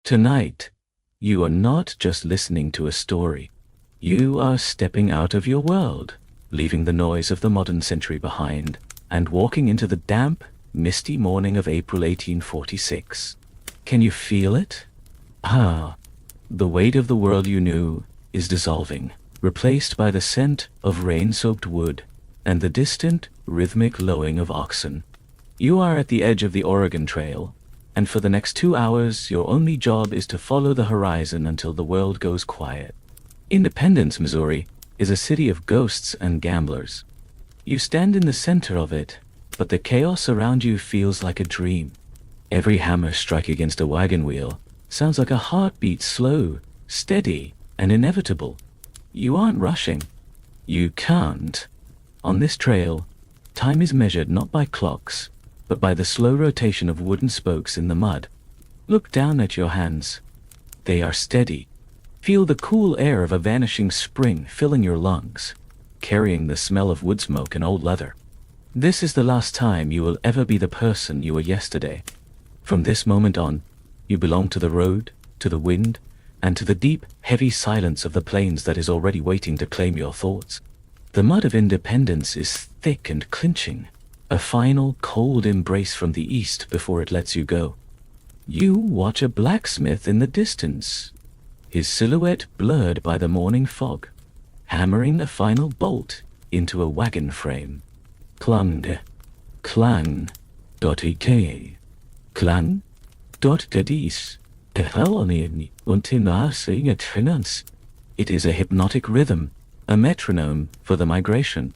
Tonight, you are not just listening to a story. You are stepping out of your world, leaving the noise of the modern century behind, and walking into the damp, misty morning of April 1846. Can you feel it? The weight of the world you knew is dissolving, replaced by the scent of rain-soaked wood and the distant, rhythmic lowing of oxen. You are at the edge of the Oregon Trail, and for the next 2 hours your only job is to follow the horizon until the world goes quiet. Independence, Missouri, is a city of ghosts and gamblers. You stand in the center of it, but the chaos around you feels like a dream. Every hammer strike against a wagon wheel sounds like a heartbeat, slow, steady, and inevitable. You aren't rushing. You can't. On this trail, time is measured not by clocks, but by the slow rotation of wooden spokes in the mud. Look down at your hands. They are steady. Feel the cool air of a vanishing spring filling your lungs, carrying the smell of wood smoke and old leather. This is the last time you will ever be the person you were yesterday. From this moment on, you belong to the road, to the wind, and to the deep, heavy silence of the plains that is already waiting to claim your thoughts. The mud of independence is thick and clinching, a final, cold embrace from the east before it lets you go. You watch a blacksmith in the distance, his silhouette blurred by the morning fog, hammering a final bolt into a wagon frame. Klang, klang, .ek, klang, .dedis, teheloni, untinasing finance. It is a hypnotic rhythm, a metronome for the migration.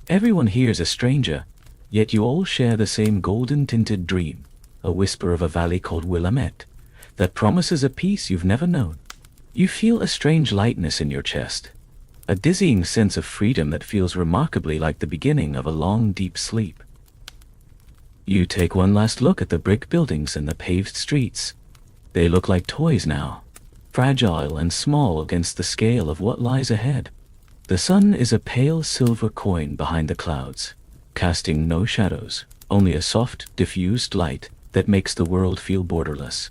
Everyone here is a stranger, yet you all share the same golden-tinted dream, a whisper of a valley called Willamette, that promises a peace you've never known. You feel a strange lightness in your chest, a dizzying sense of freedom that feels remarkably like the beginning of a long, deep sleep. You take one last look at the brick buildings and the paved streets. They look like toys now, fragile and small against the scale of what lies ahead. The sun is a pale silver coin behind the clouds, casting no shadows, only a soft, diffused light that makes the world feel borderless.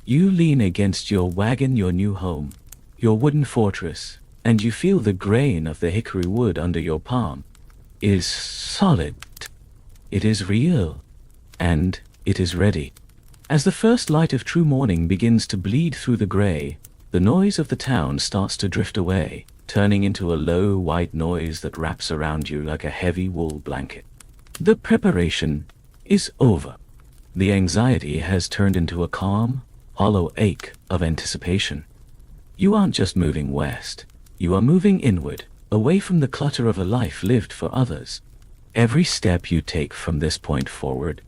You lean against your wagon, your new home, your wooden fortress, and you feel the grain of the hickory wood under your palm. It is solid, it is real, and it is ready. As the first light of true morning begins to bleed through the gray, the noise of the town starts to drift away, turning into a low, white noise that wraps around you like a heavy wool blanket. The preparation is over. The anxiety has turned into a calm, hollow ache of anticipation. You aren't just moving west, you are moving inward, away from the clutter of a life lived for others. Every step you take from this point forward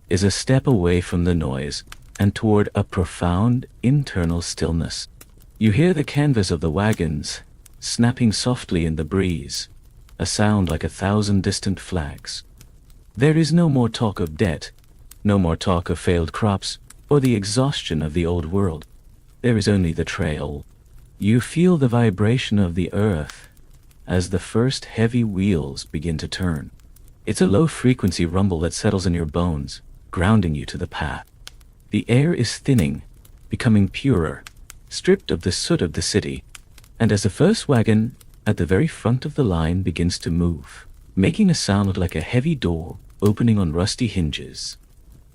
is a step away from the noise and toward a profound internal stillness. You hear the canvas of the wagons snapping softly in the breeze, a sound like 1,000 distant flags. There is no more talk of debt, no more talk of failed crops, or the exhaustion of the old world. There is only the trail. You feel the vibration of the earth as the first heavy wheels begin to turn. It's a low-frequency rumble that settles in your bones, grounding you to the path. The air is thinning, becoming purer, stripped of the soot of the city, and as the first wagon at the very front of the line begins to move, making a sound like a heavy door opening on rusty hinges,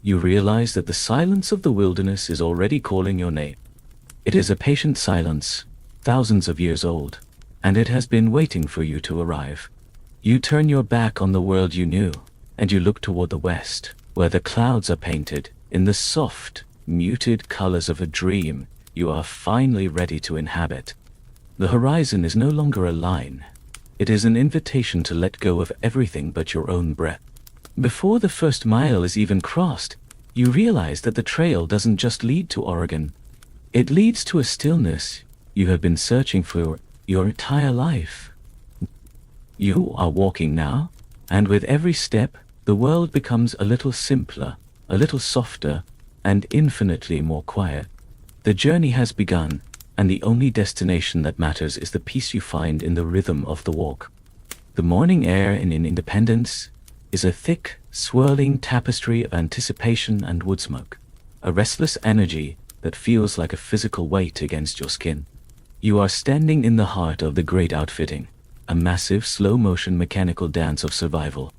you realize that the silence of the wilderness is already calling your name. It is a patient silence, thousands of years old, and it has been waiting for you to arrive. You turn your back on the world you knew, and you look toward the west, where the clouds are painted in the soft, muted colors of a dream you are finally ready to inhabit. The horizon is no longer a line. It is an invitation to let go of everything but your own breath. Before the first mile is even crossed, you realize that the trail doesn't just lead to Oregon. It leads to a stillness you have been searching for your entire life. You are walking now, and with every step, the world becomes a little simpler, a little softer, and infinitely more quiet. The journey has begun, and the only destination that matters is the peace you find in the rhythm of the walk. The morning air in Independence is a thick, swirling tapestry of anticipation and wood smoke, a restless energy that feels like a physical weight against your skin. You are standing in the heart of the great outfitting, a massive slow-motion mechanical dance of survival.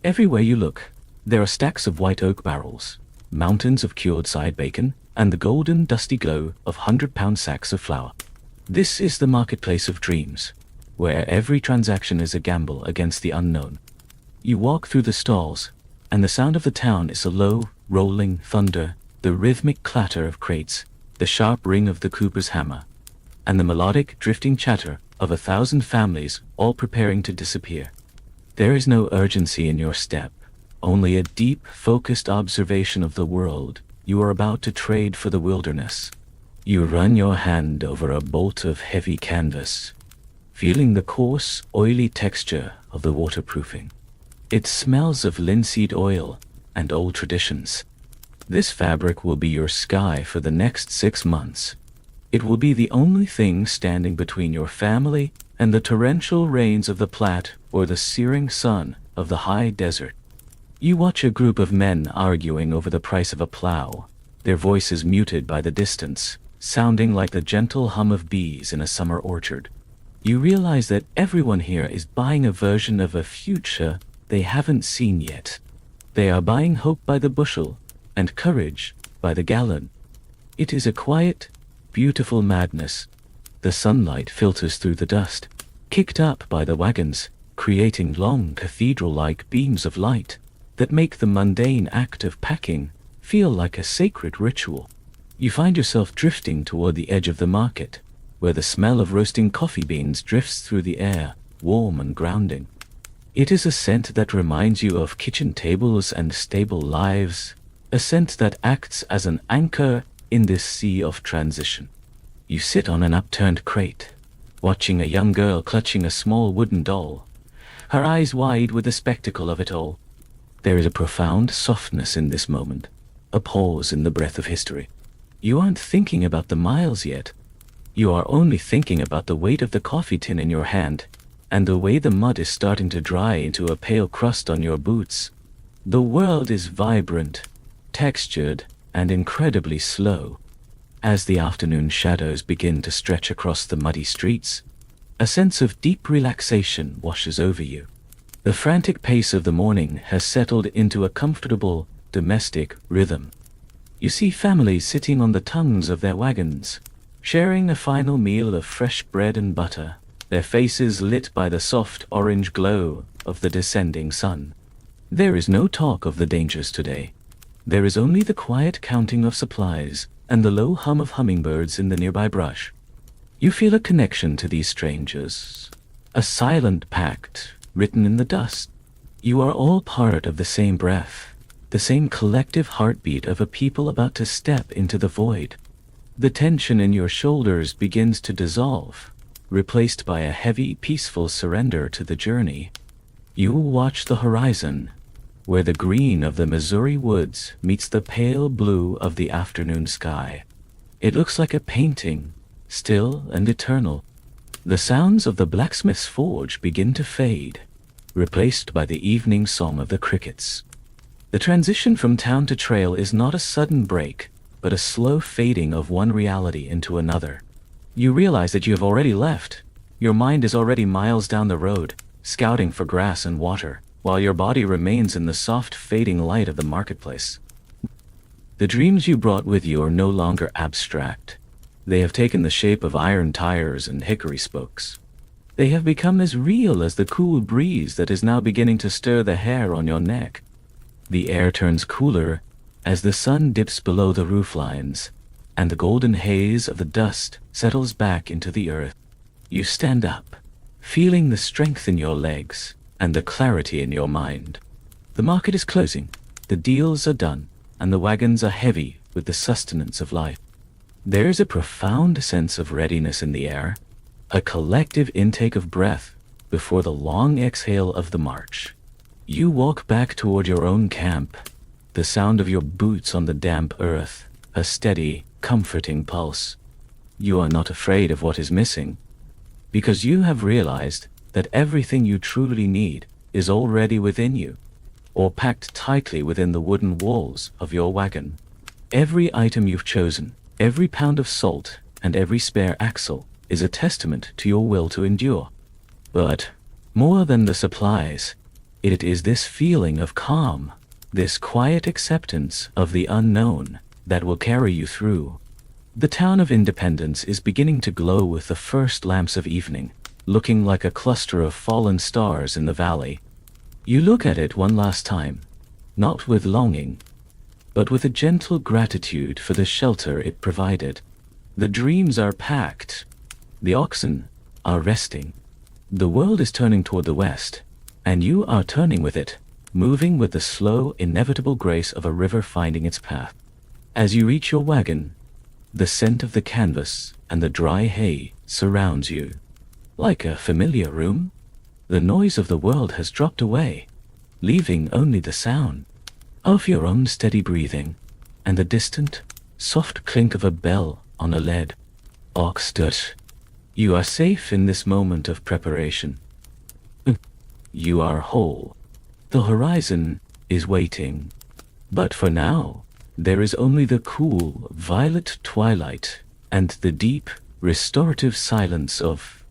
Everywhere you look, there are stacks of white oak barrels, mountains of cured side bacon, and the golden dusty glow of 100-pound sacks of flour. This is the marketplace of dreams, where every transaction is a gamble against the unknown. You walk through the stalls, and the sound of the town is a low, rolling thunder, the rhythmic clatter of crates, the sharp ring of the cooper's hammer, and the melodic, drifting chatter of 1,000 families all preparing to disappear. There is no urgency in your step, only a deep, focused observation of the world you are about to trade for the wilderness. You run your hand over a bolt of heavy canvas, feeling the coarse, oily texture of the waterproofing. It smells of linseed oil and old traditions. This fabric will be your sky for the next 6 months. It will be the only thing standing between your family and the torrential rains of the Platte or the searing sun of the high desert. You watch a group of men arguing over the price of a plow, their voices muted by the distance, sounding like the gentle hum of bees in a summer orchard. You realize that everyone here is buying a version of a future they haven't seen yet. They are buying hope by the bushel and courage by the gallon. It is a quiet, beautiful madness. The sunlight filters through the dust, kicked up by the wagons, creating long cathedral-like beams of light that make the mundane act of packing feel like a sacred ritual. You find yourself drifting toward the edge of the market, where the smell of roasting coffee beans drifts through the air, warm and grounding. It is a scent that reminds you of kitchen tables and stable lives, a scent that acts as an anchor in this sea of transition. You sit on an upturned crate, watching a young girl clutching a small wooden doll, her eyes wide with the spectacle of it all. There is a profound softness in this moment, a pause in the breath of history. You aren't thinking about the miles yet. You are only thinking about the weight of the coffee tin in your hand, and the way the mud is starting to dry into a pale crust on your boots. The world is vibrant, textured, and incredibly slow. As the afternoon shadows begin to stretch across the muddy streets, a sense of deep relaxation washes over you. The frantic pace of the morning has settled into a comfortable, domestic rhythm. You see families sitting on the tongues of their wagons, sharing a final meal of fresh bread and butter, their faces lit by the soft orange glow of the descending sun. There is no talk of the dangers today. There is only the quiet counting of supplies and the low hum of hummingbirds in the nearby brush. You feel a connection to these strangers, a silent pact written in the dust. You are all part of the same breath, the same collective heartbeat of a people about to step into the void. The tension in your shoulders begins to dissolve, replaced by a heavy, peaceful surrender to the journey. You watch the horizon, where the green of the Missouri woods meets the pale blue of the afternoon sky. It looks like a painting, still and eternal. The sounds of the blacksmith's forge begin to fade, replaced by the evening song of the crickets. The transition from town to trail is not a sudden break, but a slow fading of one reality into another. You realize that you have already left. Your mind is already miles down the road, scouting for grass and water, while your body remains in the soft fading light of the marketplace. The dreams you brought with you are no longer abstract. They have taken the shape of iron tires and hickory spokes. They have become as real as the cool breeze that is now beginning to stir the hair on your neck. The air turns cooler as the sun dips below the rooflines, and the golden haze of the dust settles back into the earth. You stand up, feeling the strength in your legs and the clarity in your mind. The market is closing, the deals are done, and the wagons are heavy with the sustenance of life. There is a profound sense of readiness in the air, a collective intake of breath before the long exhale of the march. You walk back toward your own camp, the sound of your boots on the damp earth, a steady, comforting pulse. You are not afraid of what is missing, because you have realized that everything you truly need is already within you, or packed tightly within the wooden walls of your wagon. Every item you've chosen, Every pound of salt and every spare axle is a testament to your will to endure. But more than the supplies, it is this feeling of calm, this quiet acceptance of the unknown that will carry you through. The town of Independence is beginning to glow with the first lamps of evening, looking like a cluster of fallen stars in the valley. You look at it one last time, not with longing, but with a gentle gratitude for the shelter it provided. The dreams are packed. The oxen are resting. The world is turning toward the west, and you are turning with it, moving with the slow, inevitable grace of a river finding its path. As you reach your wagon, the scent of the canvas and the dry hay surrounds you. Like a familiar room, the noise of the world has dropped away, leaving only the sound of your own steady breathing and the distant, soft clink of a bell on a lead ox dirt. You are safe in this moment of preparation. You are whole. The horizon is waiting. But for now, there is only the cool, violet twilight and the deep, restorative silence of,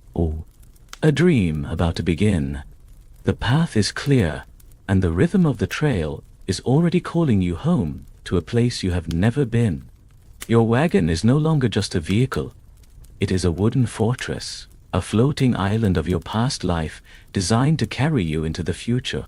a dream about to begin. The path is clear, and the rhythm of the trail is already calling you home to a place you have never been. Your wagon is no longer just a vehicle. It is a wooden fortress, a floating island of your past life designed to carry you into the future.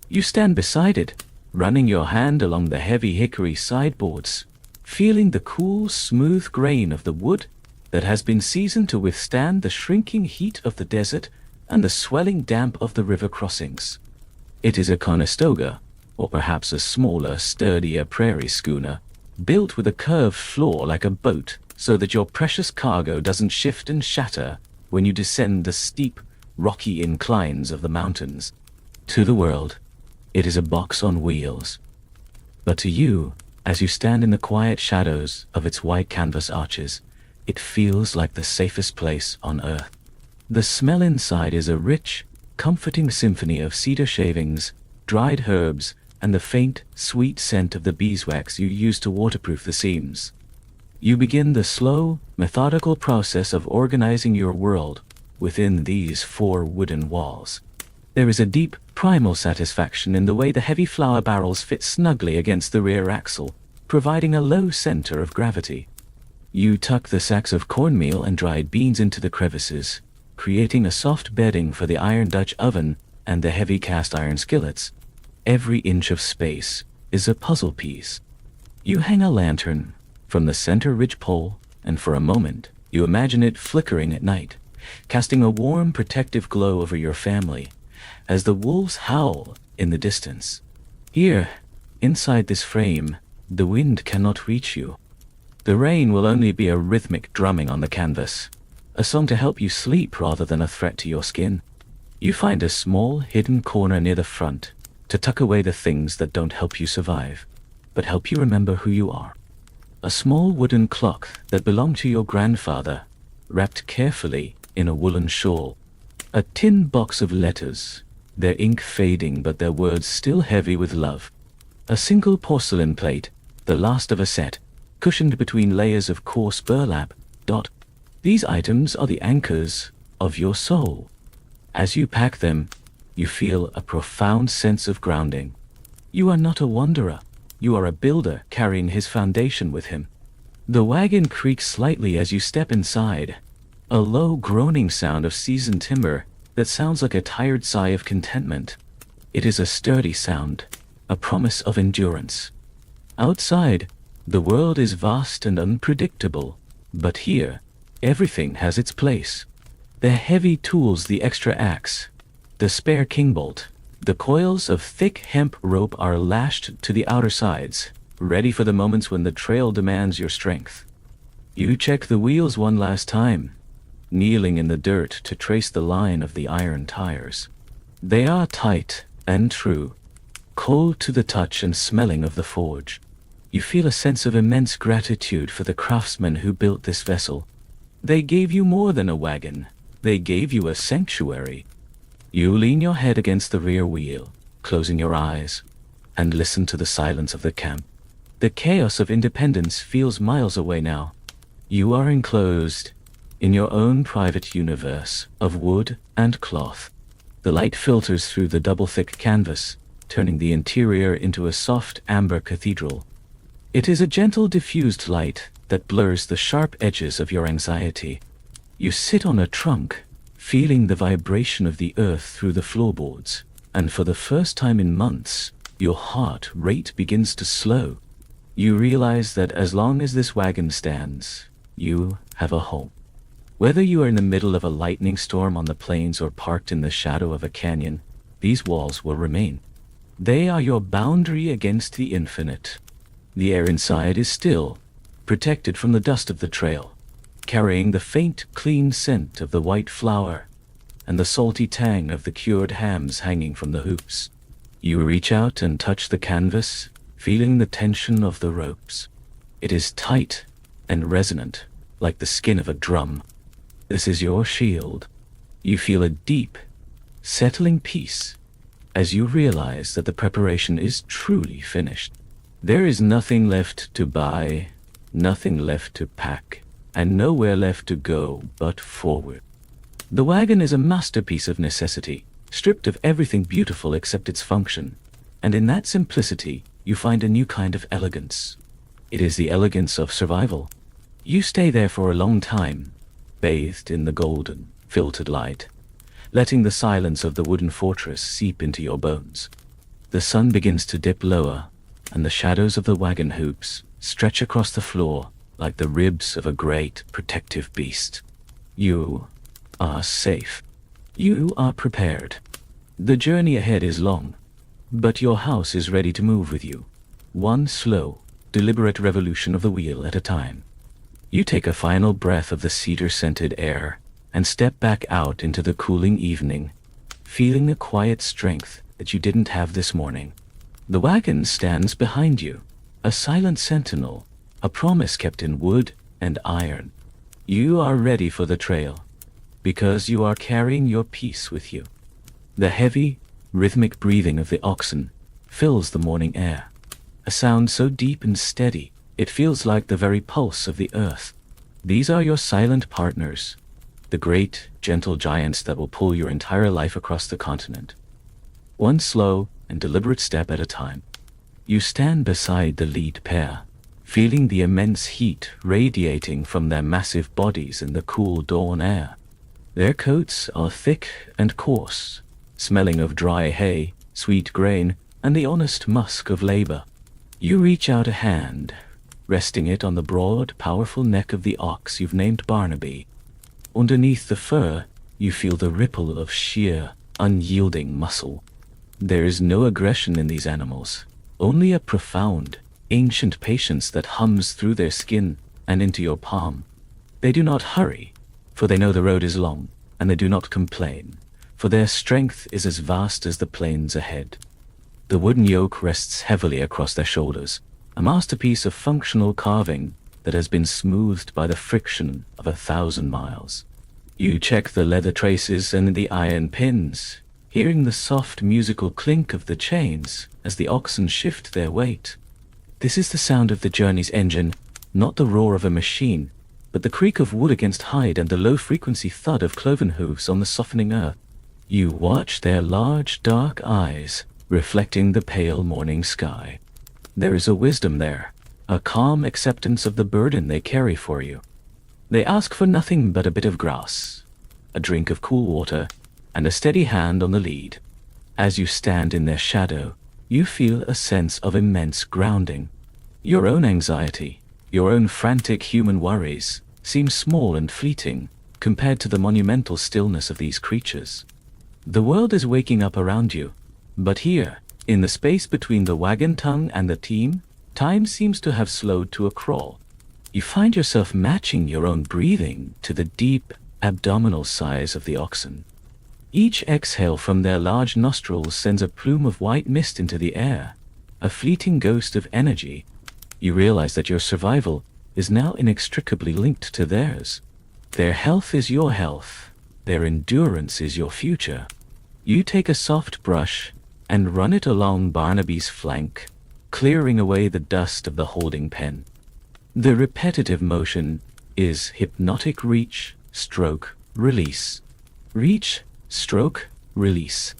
You stand beside it, running your hand along the heavy hickory sideboards, feeling the cool, smooth grain of the wood that has been seasoned to withstand the shrinking heat of the desert and the swelling damp of the river crossings. It is a Conestoga, or perhaps a smaller, sturdier prairie schooner, built with a curved floor like a boat, so that your precious cargo doesn't shift and shatter when you descend the steep, rocky inclines of the mountains. To the world, it is a box on wheels. But to you, as you stand in the quiet shadows of its white canvas arches, it feels like the safest place on earth. The smell inside is a rich, comforting symphony of cedar shavings, dried herbs, and the faint, sweet scent of the beeswax you use to waterproof the seams. You begin the slow, methodical process of organizing your world within these 4 wooden walls. There is a deep, primal satisfaction in the way the heavy flour barrels fit snugly against the rear axle, providing a low center of gravity. You tuck the sacks of cornmeal and dried beans into the crevices, creating a soft bedding for the iron Dutch oven and the heavy cast iron skillets. Every inch of space is a puzzle piece. You hang a lantern from the center ridge pole, and for a moment you imagine it flickering at night, casting a warm, protective glow over your family as the wolves howl in the distance. Here, inside this frame, the wind cannot reach you. The rain will only be a rhythmic drumming on the canvas, a song to help you sleep rather than a threat to your skin. You find a small, hidden corner near the front to tuck away the things that don't help you survive, but help you remember who you are. A small wooden clock that belonged to your grandfather, wrapped carefully in a woolen shawl. A tin box of letters, their ink fading but their words still heavy with love. A single porcelain plate, the last of a set, cushioned between layers of coarse burlap. These items are the anchors of your soul. As you pack them, you feel a profound sense of grounding. You are not a wanderer. You are a builder carrying his foundation with him. The wagon creaks slightly as you step inside, a low groaning sound of seasoned timber that sounds like a tired sigh of contentment. It is a sturdy sound, a promise of endurance. Outside, the world is vast and unpredictable, but here, everything has its place. The heavy tools, the extra axe, the spare king bolt, the coils of thick hemp rope are lashed to the outer sides, ready for the moments when the trail demands your strength. You check the wheels one last time, kneeling in the dirt to trace the line of the iron tires. They are tight and true, cold to the touch and smelling of the forge. You feel a sense of immense gratitude for the craftsmen who built this vessel. They gave you more than a wagon. They gave you a sanctuary. You lean your head against the rear wheel, closing your eyes, and listen to the silence of the camp. The chaos of Independence feels miles away now, You are enclosed in your own private universe of wood and cloth. The light filters through the double-thick canvas, turning the interior into a soft amber cathedral. It is a gentle diffused light that blurs the sharp edges of your anxiety. You sit on a trunk, feeling the vibration of the earth through the floorboards, and for the first time in months, your heart rate begins to slow. You realize that as long as this wagon stands, you have a home. Whether you are in the middle of a lightning storm on the plains or parked in the shadow of a canyon, these walls will remain. They are your boundary against the infinite. The air inside is still, protected from the dust of the trail, carrying the faint, clean scent of the white flour and the salty tang of the cured hams hanging from the hoops. You reach out and touch the canvas, feeling the tension of the ropes. It is tight and resonant, like the skin of a drum. This is your shield. You feel a deep, settling peace as you realize that the preparation is truly finished. There is nothing left to buy, nothing left to pack, and nowhere left to go but forward. The wagon is a masterpiece of necessity, stripped of everything beautiful except its function, and in that simplicity you find a new kind of elegance. It is the elegance of survival. You stay there for a long time, bathed in the golden, filtered light, letting the silence of the wooden fortress seep into your bones. The sun begins to dip lower, and the shadows of the wagon hoops stretch across the floor like the ribs of a great protective beast. You are safe. You are prepared. The journey ahead is long, but your house is ready to move with you, one slow, deliberate revolution of the wheel at a time. You take a final breath of the cedar-scented air and step back out into the cooling evening, feeling the quiet strength that you didn't have this morning. The wagon stands behind you, a silent sentinel, a promise kept in wood and iron. You are ready for the trail, because you are carrying your peace with you. The heavy, rhythmic breathing of the oxen fills the morning air, a sound so deep and steady it feels like the very pulse of the earth. These are your silent partners, the great, gentle giants that will pull your entire life across the continent. One slow and deliberate step at a time, you stand beside the lead pair, feeling the immense heat radiating from their massive bodies in the cool dawn air. Their coats are thick and coarse, smelling of dry hay, sweet grain, and the honest musk of labor. You reach out a hand, resting it on the broad, powerful neck of the ox you've named Barnaby. Underneath the fur, you feel the ripple of sheer, unyielding muscle. There is no aggression in these animals, only a profound, ancient patience that hums through their skin and into your palm. They do not hurry, for they know the road is long, and they do not complain, for their strength is as vast as the plains ahead. The wooden yoke rests heavily across their shoulders, a masterpiece of functional carving that has been smoothed by the friction of 1,000 miles. You check the leather traces and the iron pins, hearing the soft musical clink of the chains as the oxen shift their weight. This is the sound of the journey's engine, not the roar of a machine, but the creak of wood against hide and the low-frequency thud of cloven hooves on the softening earth. You watch their large, dark eyes, reflecting the pale morning sky. There is a wisdom there, a calm acceptance of the burden they carry for you. They ask for nothing but a bit of grass, a drink of cool water, and a steady hand on the lead. As you stand in their shadow, you feel a sense of immense grounding. Your own anxiety, your own frantic human worries, seem small and fleeting compared to the monumental stillness of these creatures. The world is waking up around you, but here, in the space between the wagon tongue and the team, time seems to have slowed to a crawl. You find yourself matching your own breathing to the deep, abdominal sighs of the oxen. Each exhale from their large nostrils sends a plume of white mist into the air, a fleeting ghost of energy. You realize that your survival is now inextricably linked to theirs. Their health is your health. Their endurance is your future. You take a soft brush and run it along Barnaby's flank, clearing away the dust of the holding pen. The repetitive motion is hypnotic reach, stroke, release. Reach, stroke, release.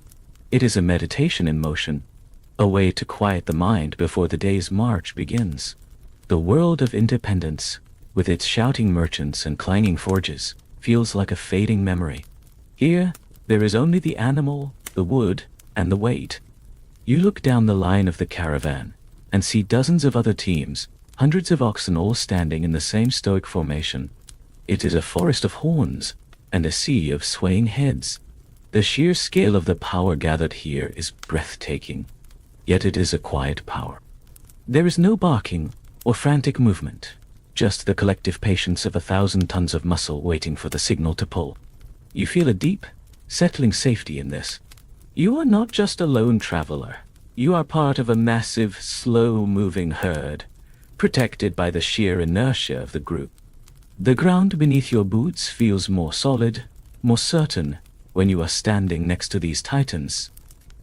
It is a meditation in motion, a way to quiet the mind before the day's march begins. The world of independence, with its shouting merchants and clanging forges, feels like a fading memory. Here, there is only the animal, the wood, and the weight. You look down the line of the caravan and see dozens of other teams, hundreds of oxen all standing in the same stoic formation. It is a forest of horns and a sea of swaying heads. The sheer scale of the power gathered here is breathtaking, yet it is a quiet power. There is no barking or frantic movement, just the collective patience of 1,000 tons of muscle waiting for the signal to pull. You feel a deep, settling safety in this. You are not just a lone traveler. You are part of a massive, slow-moving herd, protected by the sheer inertia of the group. The ground beneath your boots feels more solid, more certain, when you are standing next to these titans.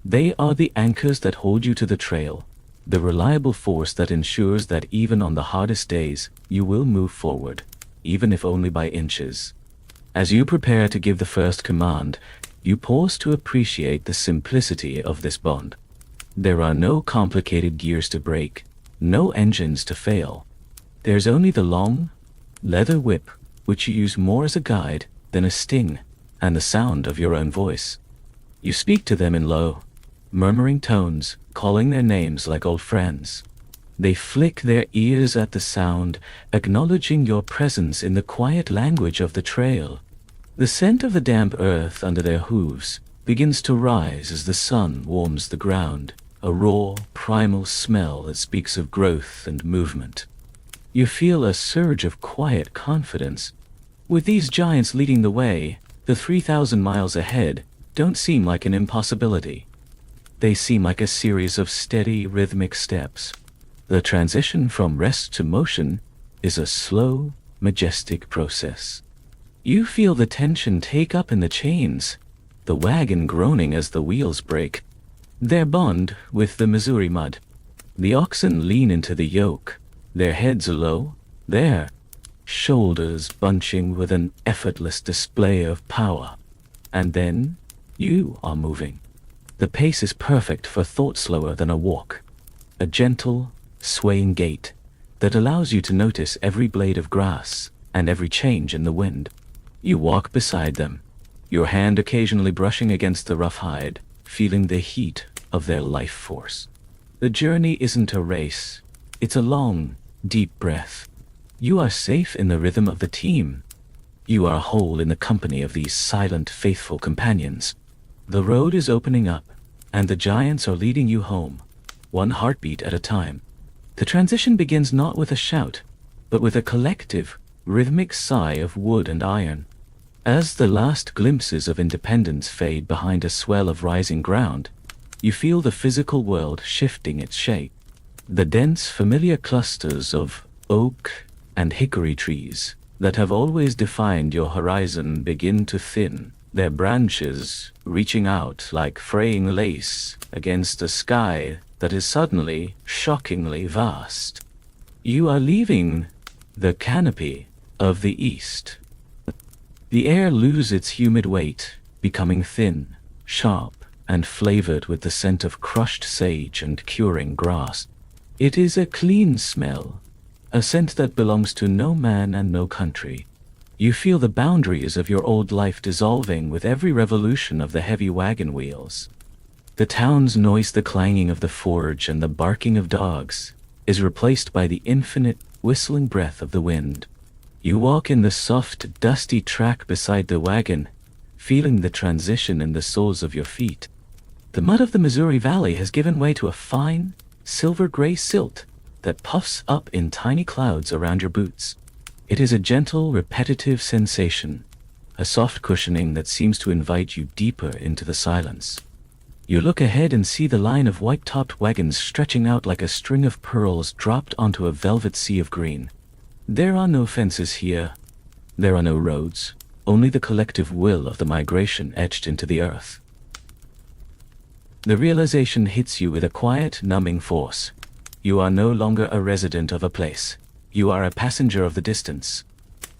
They are the anchors that hold you to the trail, the reliable force that ensures that even on the hardest days, you will move forward, even if only by inches. As you prepare to give the first command, you pause to appreciate the simplicity of this bond. There are no complicated gears to break, no engines to fail. There's only the long, leather whip, which you use more as a guide than a sting, and the sound of your own voice. You speak to them in low, murmuring tones, calling their names like old friends. They flick their ears at the sound, acknowledging your presence in the quiet language of the trail. The scent of the damp earth under their hooves begins to rise as the sun warms the ground, a raw, primal smell that speaks of growth and movement. You feel a surge of quiet confidence. With these giants leading the way, the 3,000 miles ahead don't seem like an impossibility. They seem like a series of steady, rhythmic steps. The transition from rest to motion is a slow, majestic process. You feel the tension take up in the chains, the wagon groaning as the wheels break. Their bond with the Missouri mud. The oxen lean into the yoke, their heads low, their shoulders bunching with an effortless display of power. And then, you are moving. The pace is perfect for thought slower than a walk. A gentle, swaying gait that allows you to notice every blade of grass and every change in the wind. You walk beside them, your hand occasionally brushing against the rough hide, feeling the heat of their life force. The journey isn't a race. It's a long, deep breath. You are safe in the rhythm of the team. You are whole in the company of these silent, faithful companions. The road is opening up, and the giants are leading you home, one heartbeat at a time. The transition begins not with a shout, but with a collective, rhythmic sigh of wood and iron. As the last glimpses of independence fade behind a swell of rising ground, you feel the physical world shifting its shape. The dense, familiar clusters of oak and hickory trees that have always defined your horizon begin to thin, their branches reaching out like fraying lace against a sky that is suddenly shockingly vast. You are leaving the canopy of the east. The air loses its humid weight, becoming thin, sharp, and flavored with the scent of crushed sage and curing grass. It is a clean smell, a scent that belongs to no man and no country. You feel the boundaries of your old life dissolving with every revolution of the heavy wagon wheels. The town's noise, the clanging of the forge and the barking of dogs, is replaced by the infinite, whistling breath of the wind. You walk in the soft, dusty track beside the wagon, feeling the transition in the soles of your feet. The mud of the Missouri Valley has given way to a fine, silver-gray silt that puffs up in tiny clouds around your boots. It is a gentle, repetitive sensation, a soft cushioning that seems to invite you deeper into the silence. You look ahead and see the line of white-topped wagons stretching out like a string of pearls dropped onto a velvet sea of green. There are no fences here. There are no roads, only the collective will of the migration etched into the earth. The realization hits you with a quiet, numbing force. You are no longer a resident of a place. You are a passenger of the distance.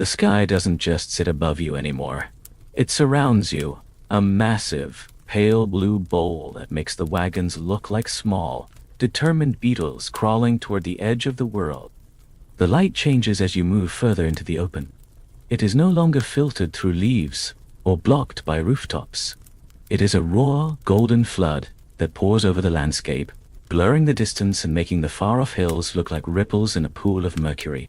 The sky doesn't just sit above you anymore. It surrounds you, a massive, pale blue bowl that makes the wagons look like small, determined beetles crawling toward the edge of the world. The light changes as you move further into the open. It is no longer filtered through leaves or blocked by rooftops. It is a raw, golden flood that pours over the landscape, blurring the distance and making the far-off hills look like ripples in a pool of mercury.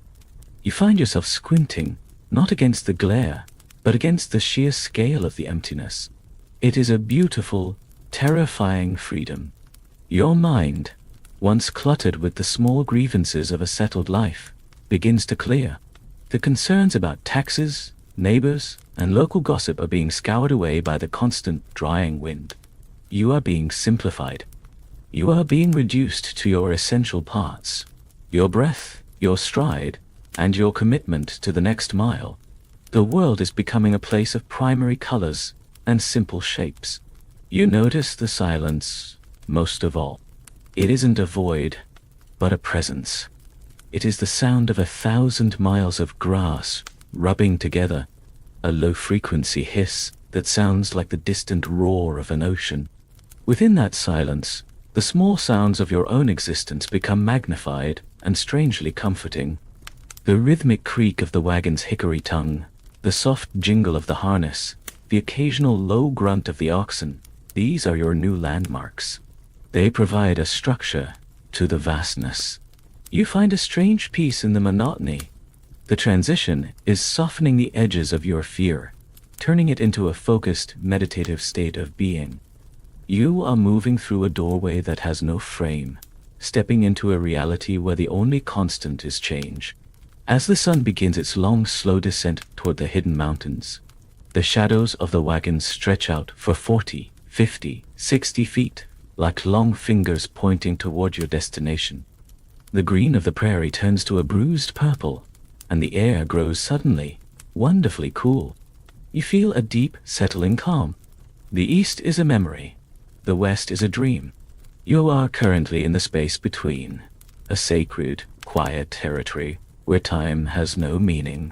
You find yourself squinting, not against the glare, but against the sheer scale of the emptiness. It is a beautiful, terrifying freedom. Your mind, once cluttered with the small grievances of a settled life, begins to clear. The concerns about taxes, neighbors, and local gossip are being scoured away by the constant drying wind. You are being simplified. You are being reduced to your essential parts: your breath, your stride, and your commitment to the next mile. The world is becoming a place of primary colors and simple shapes. You notice the silence most of all. It isn't a void, but a presence. It is the sound of 1,000 miles of grass rubbing together, a low-frequency hiss that sounds like the distant roar of an ocean. Within that silence, the small sounds of your own existence become magnified and strangely comforting. The rhythmic creak of the wagon's hickory tongue, the soft jingle of the harness, the occasional low grunt of the oxen, these are your new landmarks. They provide a structure to the vastness. You find a strange peace in the monotony. The transition is softening the edges of your fear, turning it into a focused, meditative state of being. You are moving through a doorway that has no frame, stepping into a reality where the only constant is change. As the sun begins its long, slow descent toward the hidden mountains, the shadows of the wagons stretch out for 40, 50, 60 feet, like long fingers pointing toward your destination. The green of the prairie turns to a bruised purple, and the air grows suddenly, wonderfully cool. You feel a deep, settling calm. The east is a memory. The west is a dream. You are currently in the space between, a sacred, quiet territory where time has no meaning.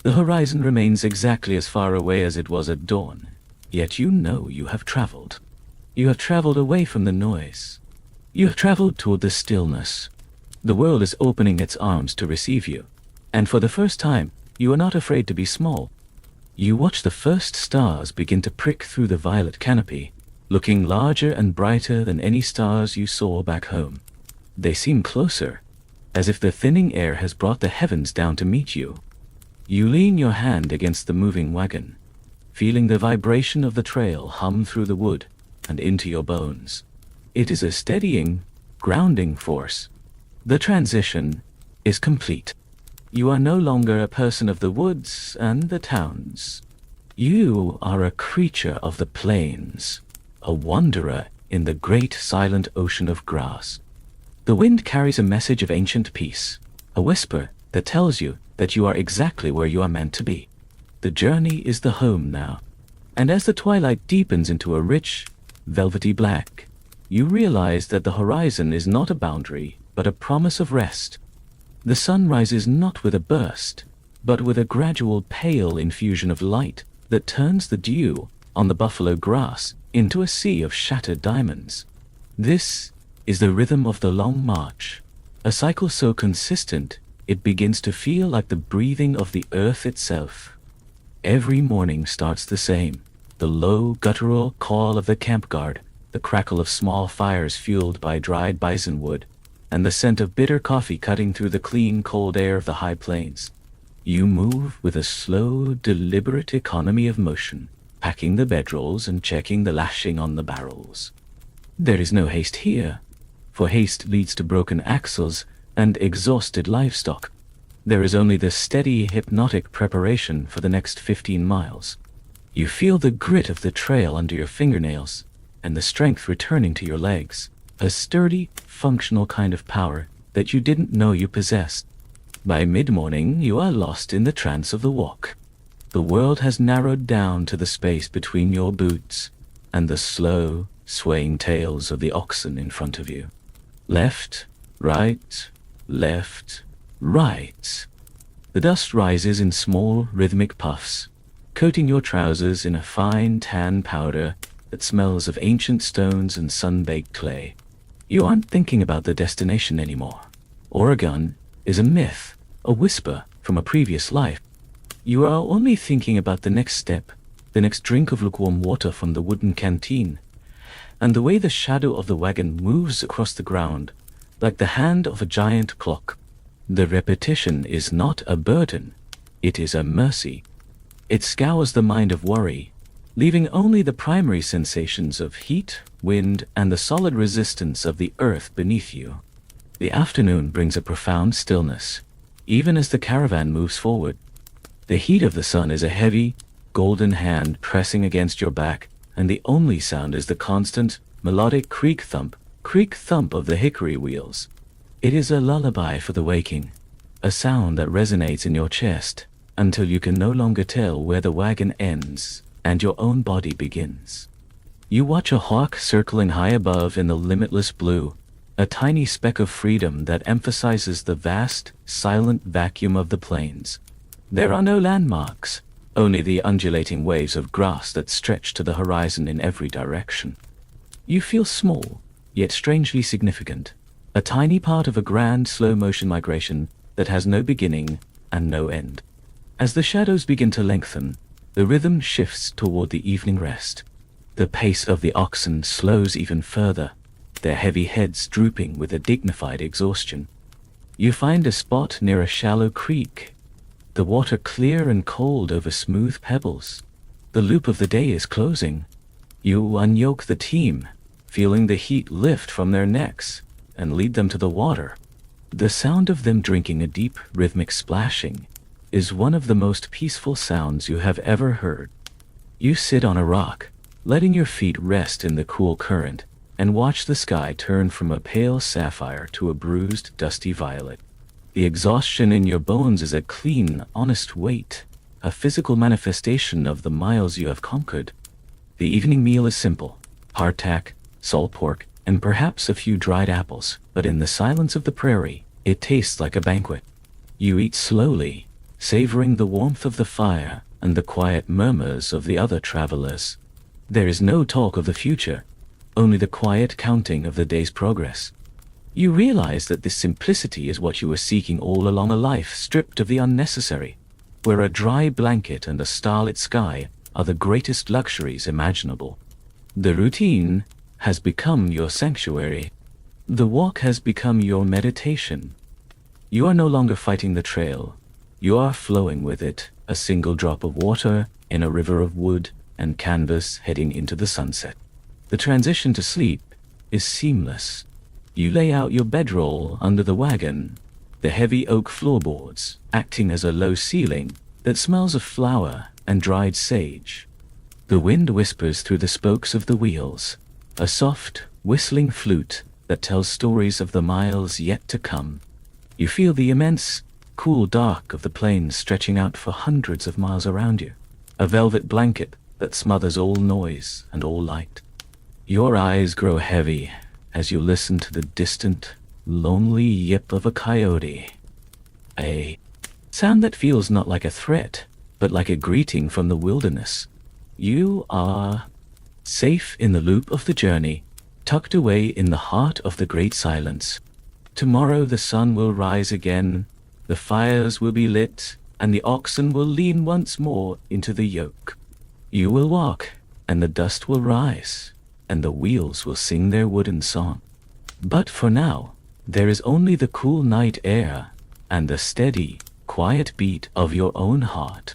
The horizon remains exactly as far away as it was at dawn, yet you know you have traveled. You have traveled away from the noise. You have traveled toward the stillness. The world is opening its arms to receive you, and for the first time, you are not afraid to be small. You watch the first stars begin to prick through the violet canopy, looking larger and brighter than any stars you saw back home. They seem closer, as if the thinning air has brought the heavens down to meet you. You lean your hand against the moving wagon, feeling the vibration of the trail hum through the wood and into your bones. It is a steadying, grounding force. The transition is complete. You are no longer a person of the woods and the towns. You are a creature of the plains, a wanderer in the great silent ocean of grass. The wind carries a message of ancient peace, a whisper that tells you that you are exactly where you are meant to be. The journey is the home now, and as the twilight deepens into a rich, velvety black, you realize that the horizon is not a boundary, but a promise of rest. The sun rises not with a burst, but with a gradual pale infusion of light that turns the dew on the buffalo grass into a sea of shattered diamonds. This is the rhythm of the long march, a cycle so consistent it begins to feel like the breathing of the earth itself. Every morning starts the same, the low, guttural call of the camp guard, the crackle of small fires fueled by dried bison wood, and the scent of bitter coffee cutting through the clean, cold air of the high plains. You move with a slow, deliberate economy of motion, packing the bedrolls and checking the lashing on the barrels. There is no haste here, for haste leads to broken axles and exhausted livestock. There is only the steady, hypnotic preparation for the next 15 miles. You feel the grit of the trail under your fingernails, and the strength returning to your legs, a sturdy, functional kind of power that you didn't know you possessed. By mid-morning, you are lost in the trance of the walk. The world has narrowed down to the space between your boots and the slow, swaying tails of the oxen in front of you. Left, right, left, right. The dust rises in small, rhythmic puffs, coating your trousers in a fine tan powder that smells of ancient stones and sun-baked clay. You aren't thinking about the destination anymore. Oregon is a myth, a whisper from a previous life. You are only thinking about the next step, the next drink of lukewarm water from the wooden canteen, and the way the shadow of the wagon moves across the ground, like the hand of a giant clock. The repetition is not a burden, it is a mercy. It scours the mind of worry, leaving only the primary sensations of heat, wind, and the solid resistance of the earth beneath you. The afternoon brings a profound stillness, even as the caravan moves forward. The heat of the sun is a heavy, golden hand pressing against your back, and the only sound is the constant, melodic creak-thump of the hickory wheels. It is a lullaby for the waking, a sound that resonates in your chest until you can no longer tell where the wagon ends and your own body begins. You watch a hawk circling high above in the limitless blue, a tiny speck of freedom that emphasizes the vast, silent vacuum of the plains. There are no landmarks, only the undulating waves of grass that stretch to the horizon in every direction. You feel small, yet strangely significant, a tiny part of a grand slow-motion migration that has no beginning and no end. As the shadows begin to lengthen, the rhythm shifts toward the evening rest. The pace of the oxen slows even further, their heavy heads drooping with a dignified exhaustion. You find a spot near a shallow creek, the water clear and cold over smooth pebbles. The loop of the day is closing. You unyoke the team, feeling the heat lift from their necks, and lead them to the water. The sound of them drinking a deep, rhythmic splashing is one of the most peaceful sounds you have ever heard. You sit on a rock, letting your feet rest in the cool current, and watch the sky turn from a pale sapphire to a bruised, dusty violet. The exhaustion in your bones is a clean, honest weight, a physical manifestation of the miles you have conquered. The evening meal is simple: hardtack, salt pork, and perhaps a few dried apples, but in the silence of the prairie, it tastes like a banquet. You eat slowly, savoring the warmth of the fire and the quiet murmurs of the other travelers. There is no talk of the future, only the quiet counting of the day's progress. You realize that this simplicity is what you were seeking all along, a life stripped of the unnecessary, where a dry blanket and a starlit sky are the greatest luxuries imaginable. The routine has become your sanctuary. The walk has become your meditation. You are no longer fighting the trail. You are flowing with it, a single drop of water in a river of wood and canvas heading into the sunset. The transition to sleep is seamless. You lay out your bedroll under the wagon, the heavy oak floorboards acting as a low ceiling that smells of flour and dried sage. The wind whispers through the spokes of the wheels, a soft, whistling flute that tells stories of the miles yet to come. You feel the immense, cool dark of the plains stretching out for hundreds of miles around you, a velvet blanket that smothers all noise and all light. Your eyes grow heavy as you listen to the distant, lonely yip of a coyote, a sound that feels not like a threat, but like a greeting from the wilderness. You are safe in the loop of the journey, tucked away in the heart of the great silence. Tomorrow the sun will rise again, the fires will be lit, and the oxen will lean once more into the yoke. You will walk, and the dust will rise, and the wheels will sing their wooden song. But for now, there is only the cool night air and the steady, quiet beat of your own heart.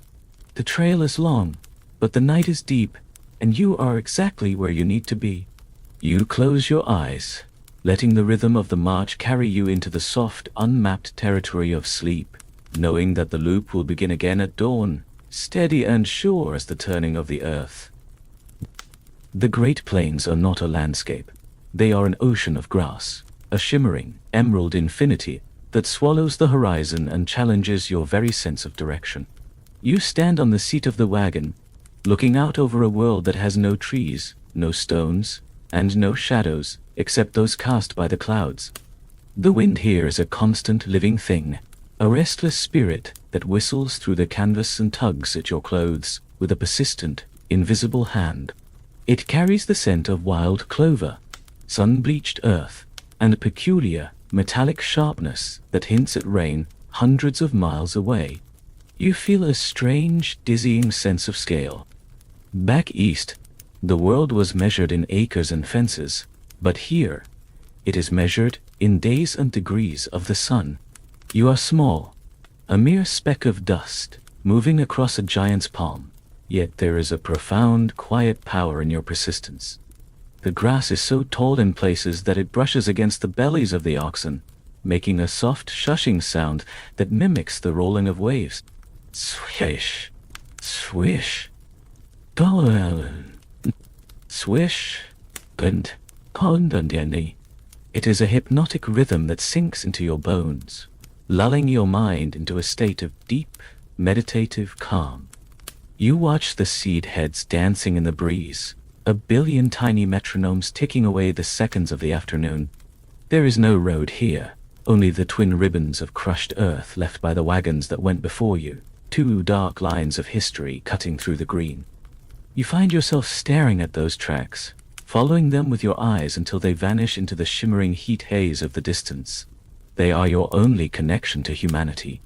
The trail is long, but the night is deep, and you are exactly where you need to be. You close your eyes, letting the rhythm of the march carry you into the soft, unmapped territory of sleep, knowing that the loop will begin again at dawn, steady and sure as the turning of the earth. The Great Plains are not a landscape. They are an ocean of grass, a shimmering, emerald infinity that swallows the horizon and challenges your very sense of direction. You stand on the seat of the wagon, looking out over a world that has no trees, no stones, and no shadows except those cast by the clouds. The wind here is a constant living thing, a restless spirit that whistles through the canvas and tugs at your clothes with a persistent, invisible hand. It carries the scent of wild clover, sun-bleached earth, and a peculiar, metallic sharpness that hints at rain hundreds of miles away. You feel a strange, dizzying sense of scale. Back east, the world was measured in acres and fences, but here, it is measured in days and degrees of the sun. You are small, a mere speck of dust, moving across a giant's palm, yet there is a profound, quiet power in your persistence. The grass is so tall in places that it brushes against the bellies of the oxen, making a soft shushing sound that mimics the rolling of waves. Swish, swish, swish, and condensely. It is a hypnotic rhythm that sinks into your bones, lulling your mind into a state of deep, meditative calm. You watch the seed heads dancing in the breeze, a billion tiny metronomes ticking away the seconds of the afternoon. There is no road here, only the twin ribbons of crushed earth left by the wagons that went before you, two dark lines of history cutting through the green. You find yourself staring at those tracks, following them with your eyes until they vanish into the shimmering heat haze of the distance. They are your only connection to humanity,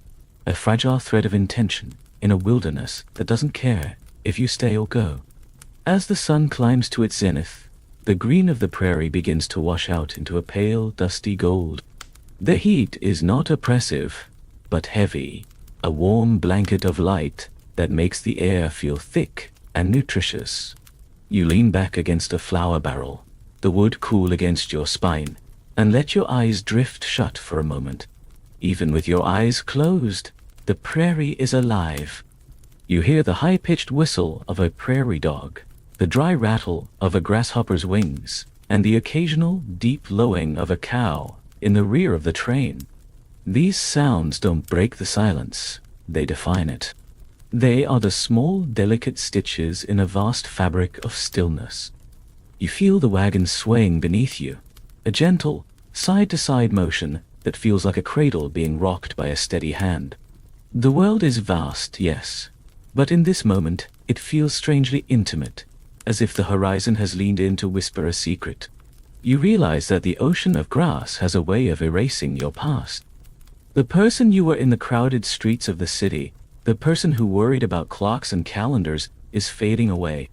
a fragile thread of intention in a wilderness that doesn't care if you stay or go. As the sun climbs to its zenith, the green of the prairie begins to wash out into a pale, dusty gold. The heat is not oppressive, but heavy, a warm blanket of light that makes the air feel thick and nutritious. You lean back against a flour barrel, the wood cool against your spine, and let your eyes drift shut for a moment. Even with your eyes closed, the prairie is alive. You hear the high-pitched whistle of a prairie dog, the dry rattle of a grasshopper's wings, and the occasional deep lowing of a cow in the rear of the train. These sounds don't break the silence, they define it. They are the small, delicate stitches in a vast fabric of stillness. You feel the wagon swaying beneath you, a gentle, side-to-side motion that feels like a cradle being rocked by a steady hand. The world is vast, yes, but in this moment it feels strangely intimate, as if the horizon has leaned in to whisper a secret. You realize that the ocean of grass has a way of erasing your past. The person you were in the crowded streets of the city, the person who worried about clocks and calendars, is fading away.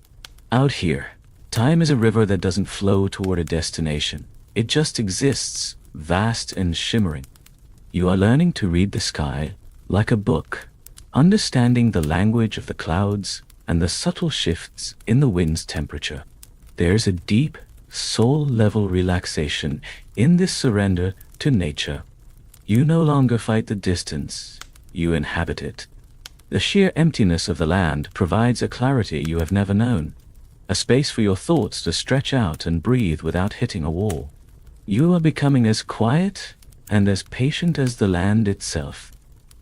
Out here, time is a river that doesn't flow toward a destination. It just exists, vast and shimmering. You are learning to read the sky like a book, understanding the language of the clouds and the subtle shifts in the wind's temperature. There's a deep, soul-level relaxation in this surrender to nature. You no longer fight the distance, you inhabit it. The sheer emptiness of the land provides a clarity you have never known, a space for your thoughts to stretch out and breathe without hitting a wall. You are becoming as quiet and as patient as the land itself.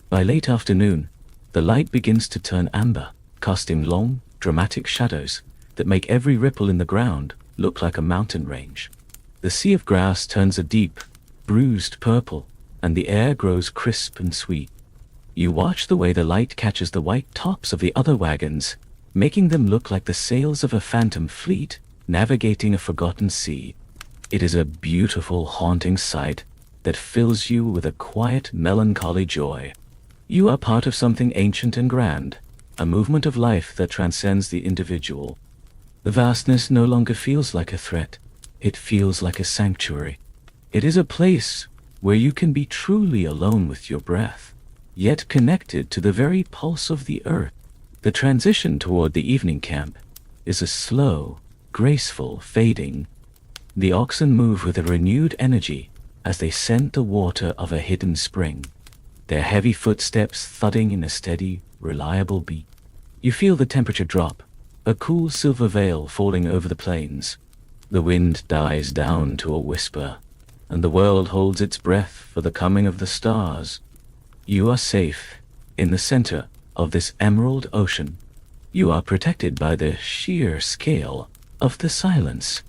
By late afternoon, the light begins to turn amber, casting long, dramatic shadows that make every ripple in the ground look like a mountain range. The sea of grass turns a deep, bruised purple, and the air grows crisp and sweet. You watch the way the light catches the white tops of the other wagons, making them look like the sails of a phantom fleet navigating a forgotten sea. It is a beautiful, haunting sight that fills you with a quiet, melancholy joy. You are part of something ancient and grand, a movement of life that transcends the individual. The vastness no longer feels like a threat. It feels like a sanctuary. It is a place where you can be truly alone with your breath, yet connected to the very pulse of the earth. The transition toward the evening camp is a slow, graceful fading. The oxen move with a renewed energy as they scent the water of a hidden spring, their heavy footsteps thudding in a steady, reliable beat. You feel the temperature drop, a cool silver veil falling over the plains. The wind dies down to a whisper, and the world holds its breath for the coming of the stars. You are safe in the center of this emerald ocean. You are protected by the sheer scale of the silence.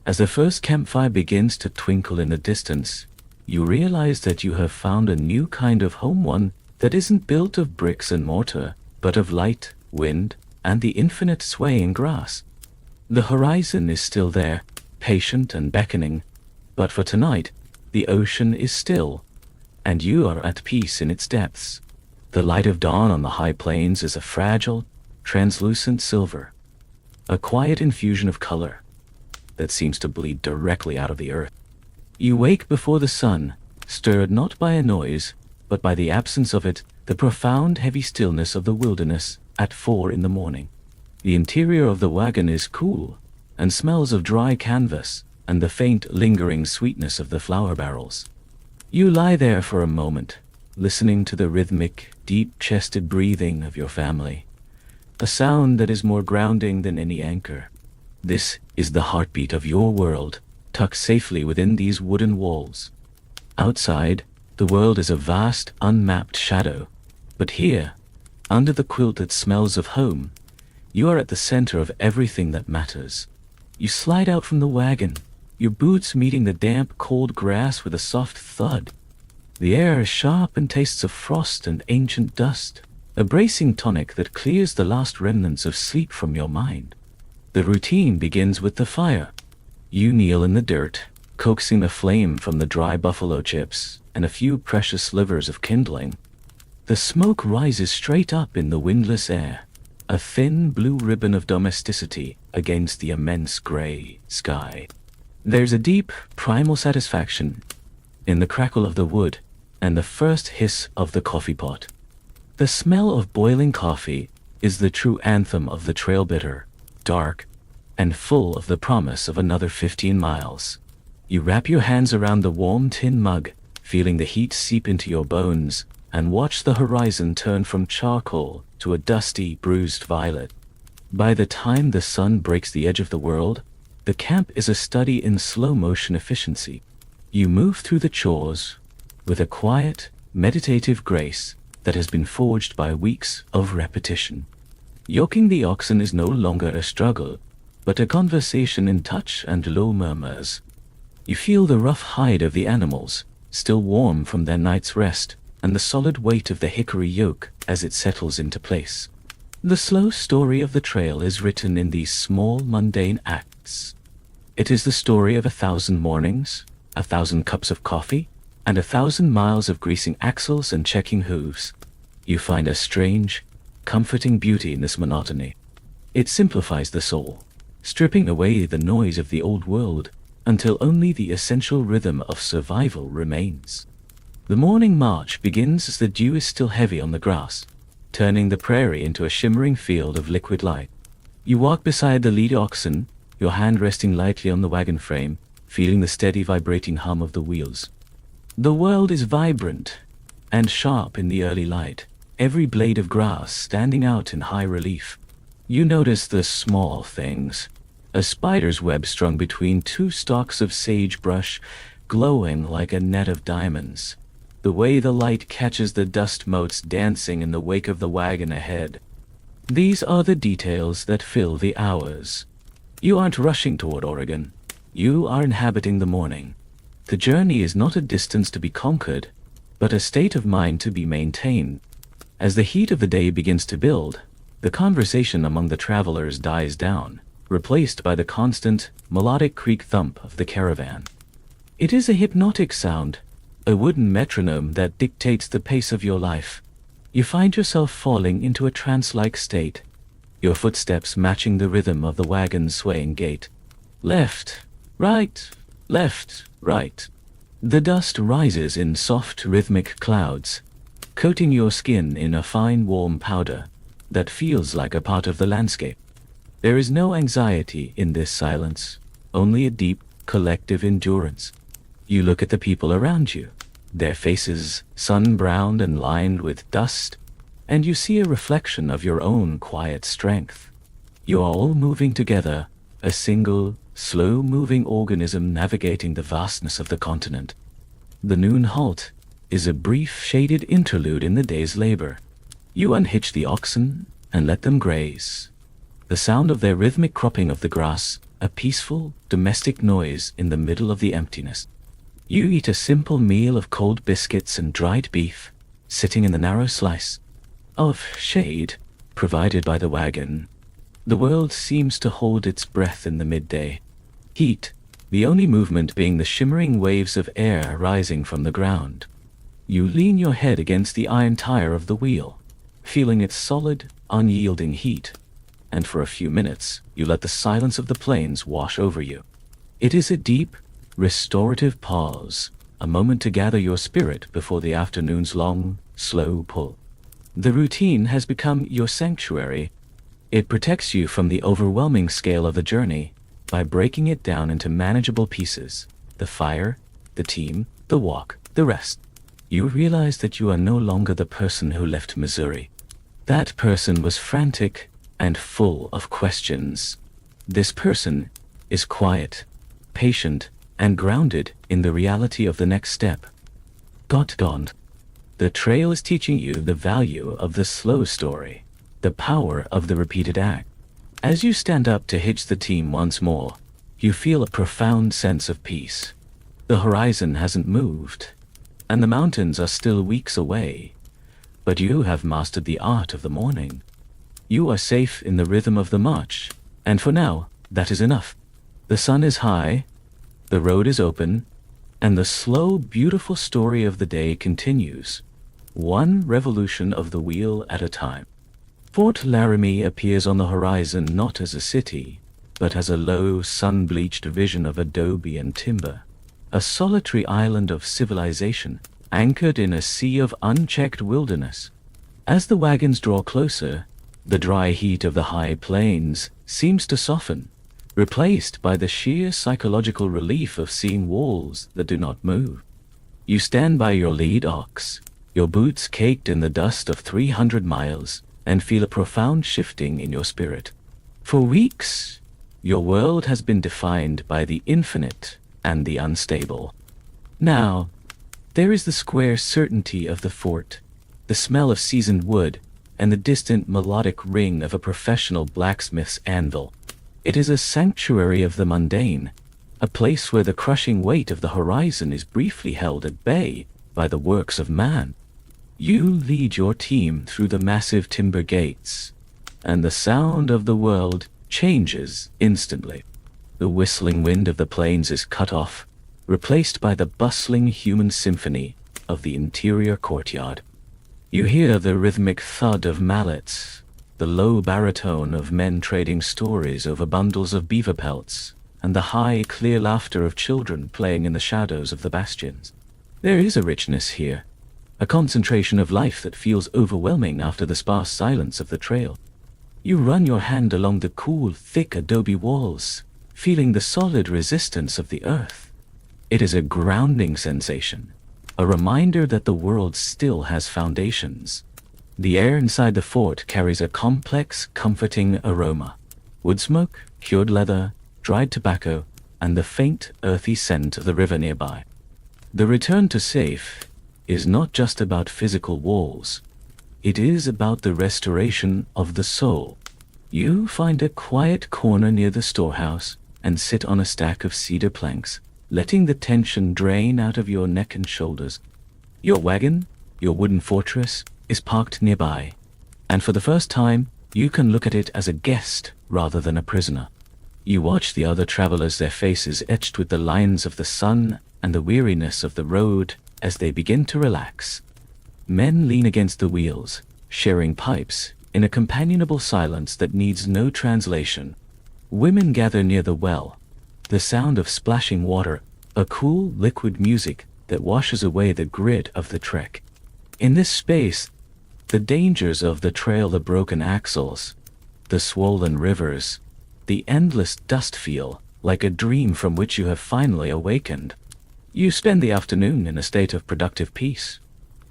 As the first campfire begins to twinkle in the distance, you realize that you have found a new kind of home, one that isn't built of bricks and mortar, but of light, wind, and the infinite swaying grass. The horizon is still there, patient and beckoning, but for tonight, the ocean is still, and you are at peace in its depths. The light of dawn on the high plains is a fragile, translucent silver, a quiet infusion of color that seems to bleed directly out of the earth. You wake before the sun, stirred not by a noise, but by the absence of it, the profound heavy stillness of the wilderness at 4 in the morning. The interior of the wagon is cool, and smells of dry canvas and the faint lingering sweetness of the flour barrels. You lie there for a moment, listening to the rhythmic, deep-chested breathing of your family, a sound that is more grounding than any anchor. This is the heartbeat of your world, tucked safely within these wooden walls. Outside, the world is a vast, unmapped shadow, but here, under the quilted smells of home, you are at the center of everything that matters. You slide out from the wagon, your boots meeting the damp, cold grass with a soft thud. The air is sharp and tastes of frost and ancient dust, a bracing tonic that clears the last remnants of sleep from your mind. The routine begins with the fire. You kneel in the dirt, coaxing the flame from the dry buffalo chips and a few precious slivers of kindling. The smoke rises straight up in the windless air, a thin blue ribbon of domesticity against the immense gray sky. There's a deep, primal satisfaction in the crackle of the wood and the first hiss of the coffee pot. The smell of boiling coffee is the true anthem of the trail, bitter, dark, and full of the promise of another 15 miles. You wrap your hands around the warm tin mug, feeling the heat seep into your bones, and watch the horizon turn from charcoal to a dusty, bruised violet. By the time the sun breaks the edge of the world, the camp is a study in slow-motion efficiency. You move through the chores with a quiet, meditative grace that has been forged by weeks of repetition. Yoking the oxen is no longer a struggle, but a conversation in touch and low murmurs. You feel the rough hide of the animals, still warm from their night's rest, and the solid weight of the hickory yoke as it settles into place. The slow story of the trail is written in these small, mundane acts. It is the story of 1,000 mornings, 1,000 cups of coffee, and 1,000 miles of greasing axles and checking hooves. You find a strange, comforting beauty in this monotony. It simplifies the soul, stripping away the noise of the old world until only the essential rhythm of survival remains. The morning march begins as the dew is still heavy on the grass, turning the prairie into a shimmering field of liquid light. You walk beside the lead oxen, your hand resting lightly on the wagon frame, feeling the steady vibrating hum of the wheels. The world is vibrant and sharp in the early light, every blade of grass standing out in high relief. You notice the small things, a spider's web strung between 2 stalks of sagebrush, glowing like a net of diamonds. The way the light catches the dust motes dancing in the wake of the wagon ahead. These are the details that fill the hours. You aren't rushing toward Oregon. You are inhabiting the morning. The journey is not a distance to be conquered, but a state of mind to be maintained. As the heat of the day begins to build, the conversation among the travelers dies down, replaced by the constant, melodic creak-thump of the caravan. It is a hypnotic sound, a wooden metronome that dictates the pace of your life. You find yourself falling into a trance-like state, your footsteps matching the rhythm of the wagon's swaying gait. Left, right, left, right. The dust rises in soft, rhythmic clouds, coating your skin in a fine, warm powder that feels like a part of the landscape. There is no anxiety in this silence, only a deep, collective endurance. You look at the people around you, their faces sun-browned and lined with dust, and you see a reflection of your own quiet strength. You are all moving together, a single, slow-moving organism navigating the vastness of the continent. The noon halt is a brief, shaded interlude in the day's labor. You unhitch the oxen and let them graze. The sound of their rhythmic cropping of the grass, a peaceful, domestic noise in the middle of the emptiness. You eat a simple meal of cold biscuits and dried beef, sitting in the narrow slice of shade provided by the wagon. The world seems to hold its breath in the midday heat, the only movement being the shimmering waves of air rising from the ground. You lean your head against the iron tire of the wheel, feeling its solid, unyielding heat, and for a few minutes you let the silence of the plains wash over you. It is a deep, restorative pause, a moment to gather your spirit before the afternoon's long, slow pull. The routine has become your sanctuary. It protects you from the overwhelming scale of the journey by breaking it down into manageable pieces: the fire, the team, the walk, the rest. You realize that you are no longer the person who left Missouri. That person was frantic and full of questions. This person is quiet, patient, and grounded in the reality of the next step. Gone. The trail is teaching you the value of the slow story, the power of the repeated act. As you stand up to hitch the team once more, you feel a profound sense of peace. The horizon hasn't moved, and the mountains are still weeks away, but you have mastered the art of the morning. You are safe in the rhythm of the march, and for now, that is enough. The sun is high, the road is open, and the slow, beautiful story of the day continues, one revolution of the wheel at a time. Fort Laramie appears on the horizon not as a city, but as a low, sun-bleached vision of adobe and timber, a solitary island of civilization anchored in a sea of unchecked wilderness. As the wagons draw closer, the dry heat of the high plains seems to soften, replaced by the sheer psychological relief of seeing walls that do not move. You stand by your lead ox, your boots caked in the dust of 300 miles, and feel a profound shifting in your spirit. For weeks, your world has been defined by the infinite and the unstable. Now, there is the square certainty of the fort, the smell of seasoned wood, and the distant melodic ring of a professional blacksmith's anvil. It is a sanctuary of the mundane, a place where the crushing weight of the horizon is briefly held at bay by the works of man. You lead your team through the massive timber gates, and the sound of the world changes instantly. The whistling wind of the plains is cut off, replaced by the bustling human symphony of the interior courtyard. You hear the rhythmic thud of mallets, the low baritone of men trading stories over bundles of beaver pelts, and the high, clear laughter of children playing in the shadows of the bastions. There is a richness here, a concentration of life that feels overwhelming after the sparse silence of the trail. You run your hand along the cool, thick adobe walls, feeling the solid resistance of the earth. It is a grounding sensation, a reminder that the world still has foundations. The air inside the fort carries a complex, comforting aroma: wood smoke, cured leather, dried tobacco, and the faint, earthy scent of the river nearby. The return to safe is not just about physical walls. It is about the restoration of the soul. You find a quiet corner near the storehouse and sit on a stack of cedar planks, letting the tension drain out of your neck and shoulders. Your wagon, your wooden fortress, is parked nearby, and for the first time, you can look at it as a guest rather than a prisoner. You watch the other travelers, their faces etched with the lines of the sun and the weariness of the road, as they begin to relax. Men lean against the wheels, sharing pipes, in a companionable silence that needs no translation. Women gather near the well, the sound of splashing water, a cool, liquid music that washes away the grit of the trek. In this space, the dangers of the trail, the broken axles, the swollen rivers, the endless dust feel like a dream from which you have finally awakened. You spend the afternoon in a state of productive peace.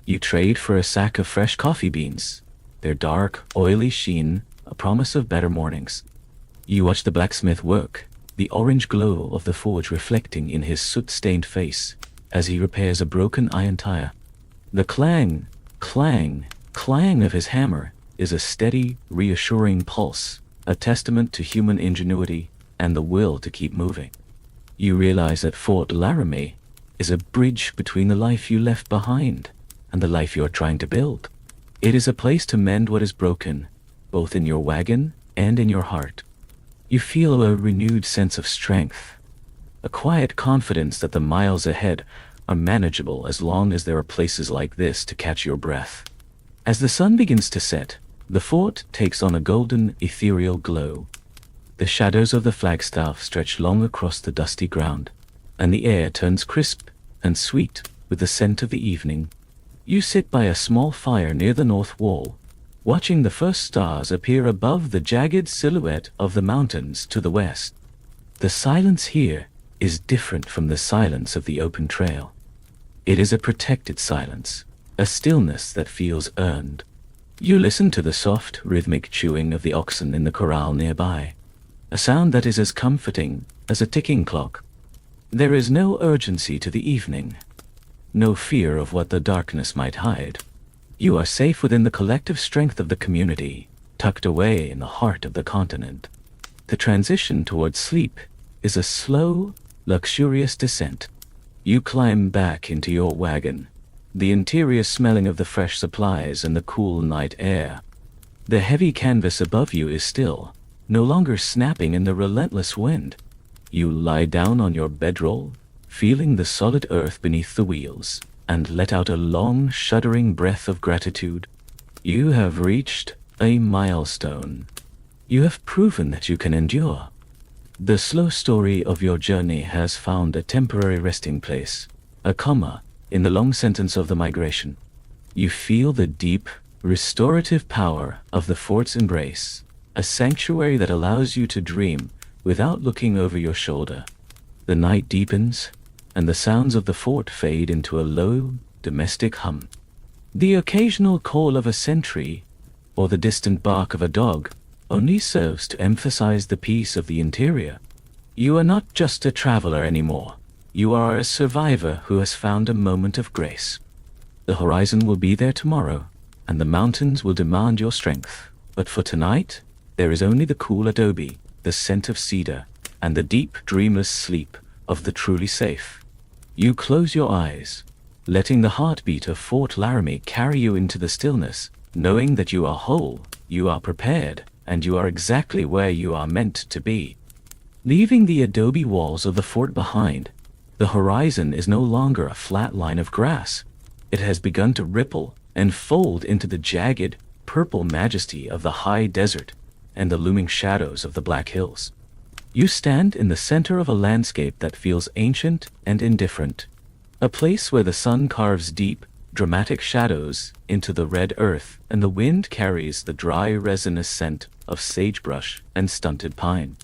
You trade for a sack of fresh coffee beans, their dark, oily sheen a promise of better mornings. You watch the blacksmith work, the orange glow of the forge reflecting in his soot-stained face as he repairs a broken iron tire. The clang, clang, clang of his hammer is a steady, reassuring pulse, a testament to human ingenuity and the will to keep moving. You realize that Fort Laramie is a bridge between the life you left behind and and the life you are trying to build. It is a place to mend what is broken, both in your wagon and in your heart. You feel a renewed sense of strength, a quiet confidence that the miles ahead are manageable as long as there are places like this to catch your breath. As the sun begins to set, the fort takes on a golden, ethereal glow. The shadows of the flagstaff stretch long across the dusty ground, and the air turns crisp and sweet with the scent of the evening. You sit by a small fire near the north wall, watching the first stars appear above the jagged silhouette of the mountains to the west. The silence here is different from the silence of the open trail. It is a protected silence, a stillness that feels earned. You listen to the soft, rhythmic chewing of the oxen in the corral nearby, a sound that is as comforting as a ticking clock. There is no urgency to the evening, no fear of what the darkness might hide. You are safe within the collective strength of the community, tucked away in the heart of the continent. The transition towards sleep is a slow, luxurious descent. You climb back into your wagon, the interior smelling of the fresh supplies and the cool night air. The heavy canvas above you is still, no longer snapping in the relentless wind. You lie down on your bedroll, feeling the solid earth beneath the wheels, and let out a long, shuddering breath of gratitude. You have reached a milestone. You have proven that you can endure. The slow story of your journey has found a temporary resting place, a comma in the long sentence of the migration. You feel the deep, restorative power of the fort's embrace, a sanctuary that allows you to dream without looking over your shoulder. The night deepens, and the sounds of the fort fade into a low, domestic hum. The occasional call of a sentry, or the distant bark of a dog, only serves to emphasize the peace of the interior. You are not just a traveler anymore. You are a survivor who has found a moment of grace. The horizon will be there tomorrow, and the mountains will demand your strength. But for tonight, there is only the cool adobe, the scent of cedar, and the deep, dreamless sleep of the truly safe. You close your eyes, letting the heartbeat of Fort Laramie carry you into the stillness, knowing that you are whole, you are prepared, and you are exactly where you are meant to be. Leaving the adobe walls of the fort behind, the horizon is no longer a flat line of grass. It has begun to ripple and fold into the jagged, purple majesty of the high desert and the looming shadows of the Black Hills. You stand in the center of a landscape that feels ancient and indifferent, a place where the sun carves deep, dramatic shadows into the red earth and the wind carries the dry, resinous scent of sagebrush and stunted pine.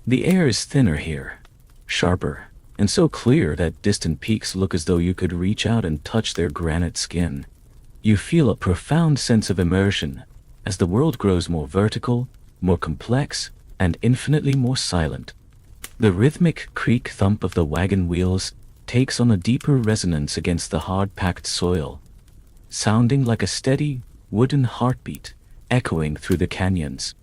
The air is thinner here, sharper, and so clear that distant peaks look as though you could reach out and touch their granite skin. You feel a profound sense of immersion as the world grows more vertical, more complex, and infinitely more silent. The rhythmic creak-thump of the wagon wheels takes on a deeper resonance against the hard-packed soil, sounding like a steady, wooden heartbeat echoing through the canyons.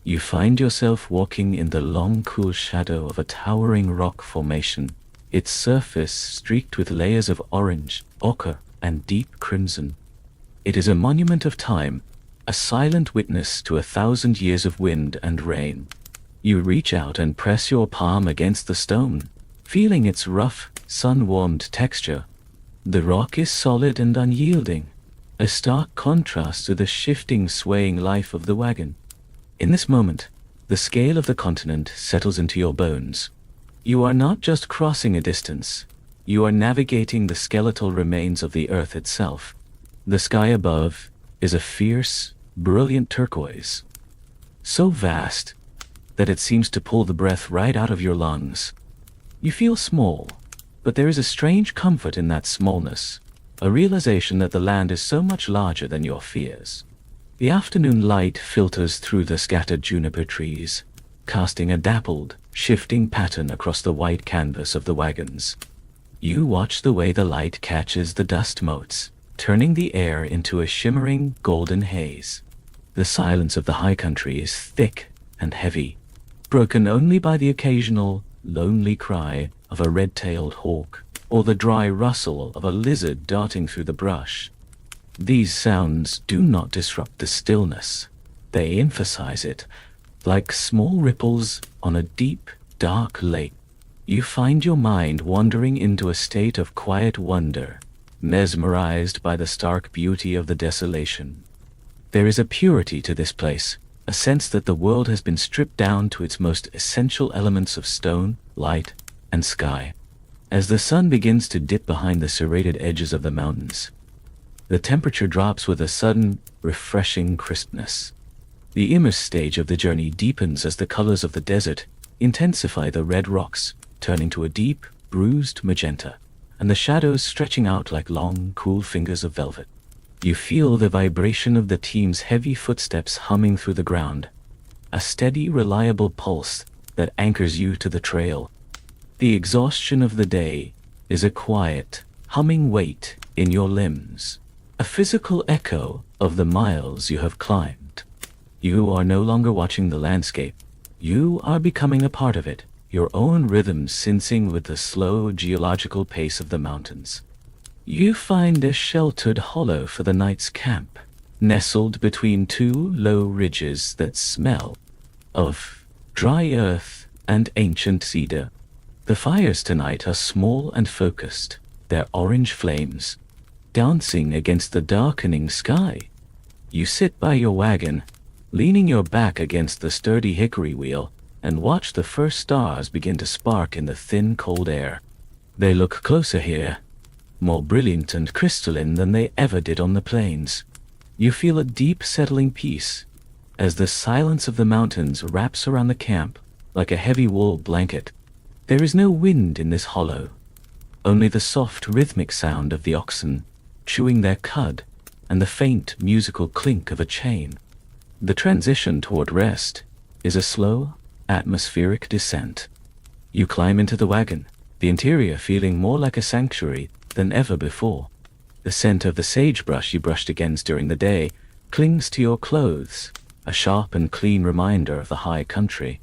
You find yourself walking in the long, cool shadow of a towering rock formation, its surface streaked with layers of orange, ochre, and deep crimson. It is a monument of time, a silent witness to 1,000 years of wind and rain. You reach out and press your palm against the stone, feeling its rough, sun-warmed texture. The rock is solid and unyielding, a stark contrast to the shifting, swaying life of the wagon. In this moment, the scale of the continent settles into your bones. You are not just crossing a distance, you are navigating the skeletal remains of the earth itself. The sky above is a fierce, brilliant turquoise, so vast that it seems to pull the breath right out of your lungs. You feel small, but there is a strange comfort in that smallness, a realization that the land is so much larger than your fears. The afternoon light filters through the scattered juniper trees, casting a dappled, shifting pattern across the white canvas of the wagons. You watch the way the light catches the dust motes, turning the air into a shimmering, golden haze. The silence of the high country is thick and heavy, broken only by the occasional, lonely cry of a red-tailed hawk, or the dry rustle of a lizard darting through the brush. These sounds do not disrupt the stillness. They emphasize it, like small ripples on a deep, dark lake. You find your mind wandering into a state of quiet wonder, mesmerized by the stark beauty of the desolation. There is a purity to this place, a sense that the world has been stripped down to its most essential elements of stone, light, and sky. As the sun begins to dip behind the serrated edges of the mountains, the temperature drops with a sudden, refreshing crispness. The inner stage of the journey deepens as the colors of the desert intensify, the red rocks turning to a deep, bruised magenta, and the shadows stretching out like long, cool fingers of velvet. You feel the vibration of the team's heavy footsteps humming through the ground, a steady, reliable pulse that anchors you to the trail. The exhaustion of the day is a quiet, humming weight in your limbs, a physical echo of the miles you have climbed. You are no longer watching the landscape. You are becoming a part of it, your own rhythms syncing with the slow geological pace of the mountains. You find a sheltered hollow for the night's camp, nestled between two low ridges that smell of dry earth and ancient cedar. The fires tonight are small and focused, their orange flames dancing against the darkening sky. You sit by your wagon, leaning your back against the sturdy hickory wheel, and watch the first stars begin to spark in the thin, cold air. They look closer here, more brilliant and crystalline than they ever did on the plains. You feel a deep, settling peace as the silence of the mountains wraps around the camp like a heavy wool blanket. There is no wind in this hollow, only the soft, rhythmic sound of the oxen chewing their cud and the faint, musical clink of a chain. The transition toward rest is a slow, atmospheric descent. You climb into the wagon, the interior feeling more like a sanctuary than ever before. The scent of the sagebrush you brushed against during the day clings to your clothes, a sharp and clean reminder of the high country.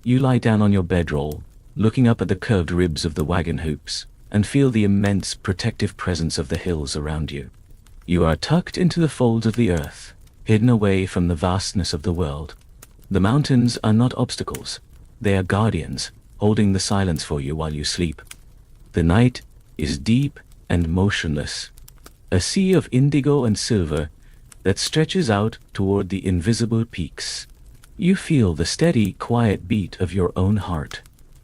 You lie down on your bedroll, looking up at the curved ribs of the wagon hoops, and feel the immense protective presence of the hills around you. You are tucked into the folds of the earth, hidden away from the vastness of the world. The mountains are not obstacles. They are guardians, holding the silence for you while you sleep. The night is deep and motionless, a sea of indigo and silver that stretches out toward the invisible peaks. You feel the steady, quiet beat of your own heart,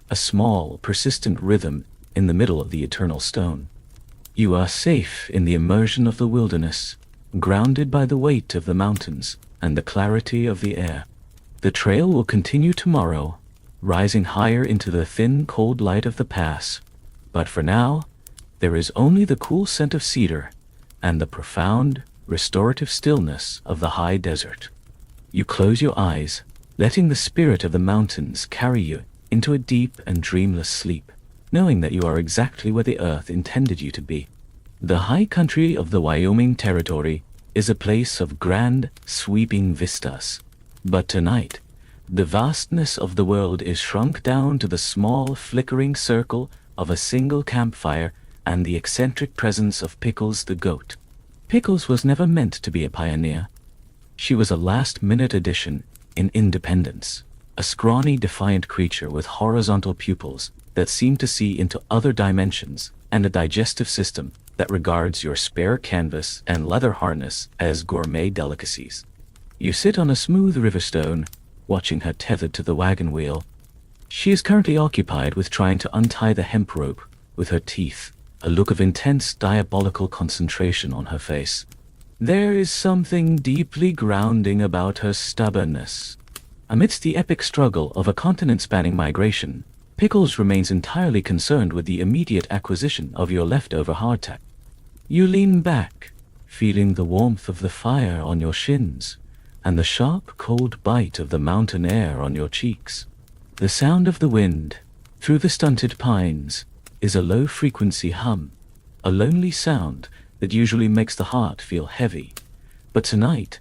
a small, persistent rhythm in the middle of the eternal stone. You are safe in the immersion of the wilderness, grounded by the weight of the mountains and the clarity of the air. The trail will continue tomorrow, rising higher into the thin, cold light of the pass. But for now, there is only the cool scent of cedar and the profound, restorative stillness of the high desert. You close your eyes, letting the spirit of the mountains carry you into a deep and dreamless sleep, knowing that you are exactly where the earth intended you to be. The high country of the Wyoming territory is a place of grand, sweeping vistas. But tonight, the vastness of the world is shrunk down to the small, flickering circle of a single campfire and the eccentric presence of Pickles the goat. Pickles was never meant to be a pioneer. She was a last-minute addition in Independence, a scrawny, defiant creature with horizontal pupils that seem to see into other dimensions and a digestive system that regards your spare canvas and leather harness as gourmet delicacies. You sit on a smooth riverstone, watching her tethered to the wagon wheel. She is currently occupied with trying to untie the hemp rope with her teeth, a look of intense, diabolical concentration on her face. There is something deeply grounding about her stubbornness. Amidst the epic struggle of a continent-spanning migration, Pickles remains entirely concerned with the immediate acquisition of your leftover hardtack. You lean back, feeling the warmth of the fire on your shins and the sharp, cold bite of the mountain air on your cheeks. The sound of the wind through the stunted pines is a low-frequency hum, a lonely sound that usually makes the heart feel heavy. But tonight,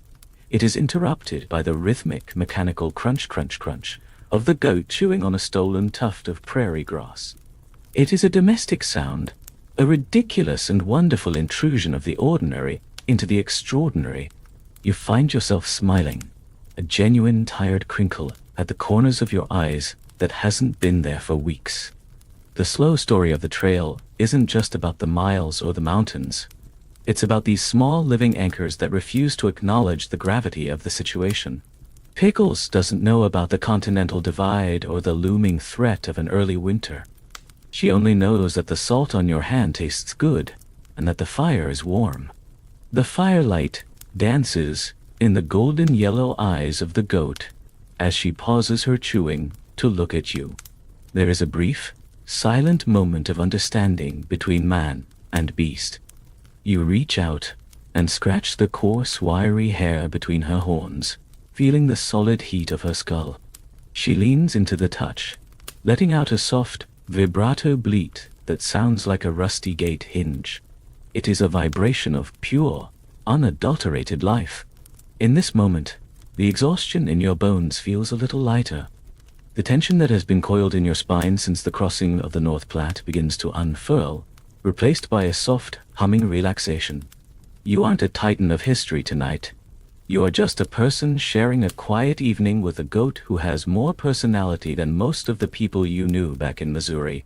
it is interrupted by the rhythmic, mechanical crunch-crunch-crunch of the goat chewing on a stolen tuft of prairie grass. It is a domestic sound, a ridiculous and wonderful intrusion of the ordinary into the extraordinary, you find yourself smiling, a genuine tired crinkle at the corners of your eyes that hasn't been there for weeks. The slow story of the trail isn't just about the miles or the mountains. It's about these small living anchors that refuse to acknowledge the gravity of the situation. Pickles doesn't know about the continental divide or the looming threat of an early winter. She only knows that the salt on your hand tastes good and that the fire is warm. The firelight dances in the golden yellow eyes of the goat as she pauses her chewing to look at you. There is a brief, silent moment of understanding between man and beast. You reach out and scratch the coarse, wiry hair between her horns, feeling the solid heat of her skull. She leans into the touch, letting out a soft, vibrato bleat that sounds like a rusty gate hinge. It is a vibration of pure, unadulterated life. In this moment, the exhaustion in your bones feels a little lighter. The tension that has been coiled in your spine since the crossing of the North Platte begins to unfurl, replaced by a soft, humming relaxation. You aren't a titan of history tonight. You are just a person sharing a quiet evening with a goat who has more personality than most of the people you knew back in Missouri.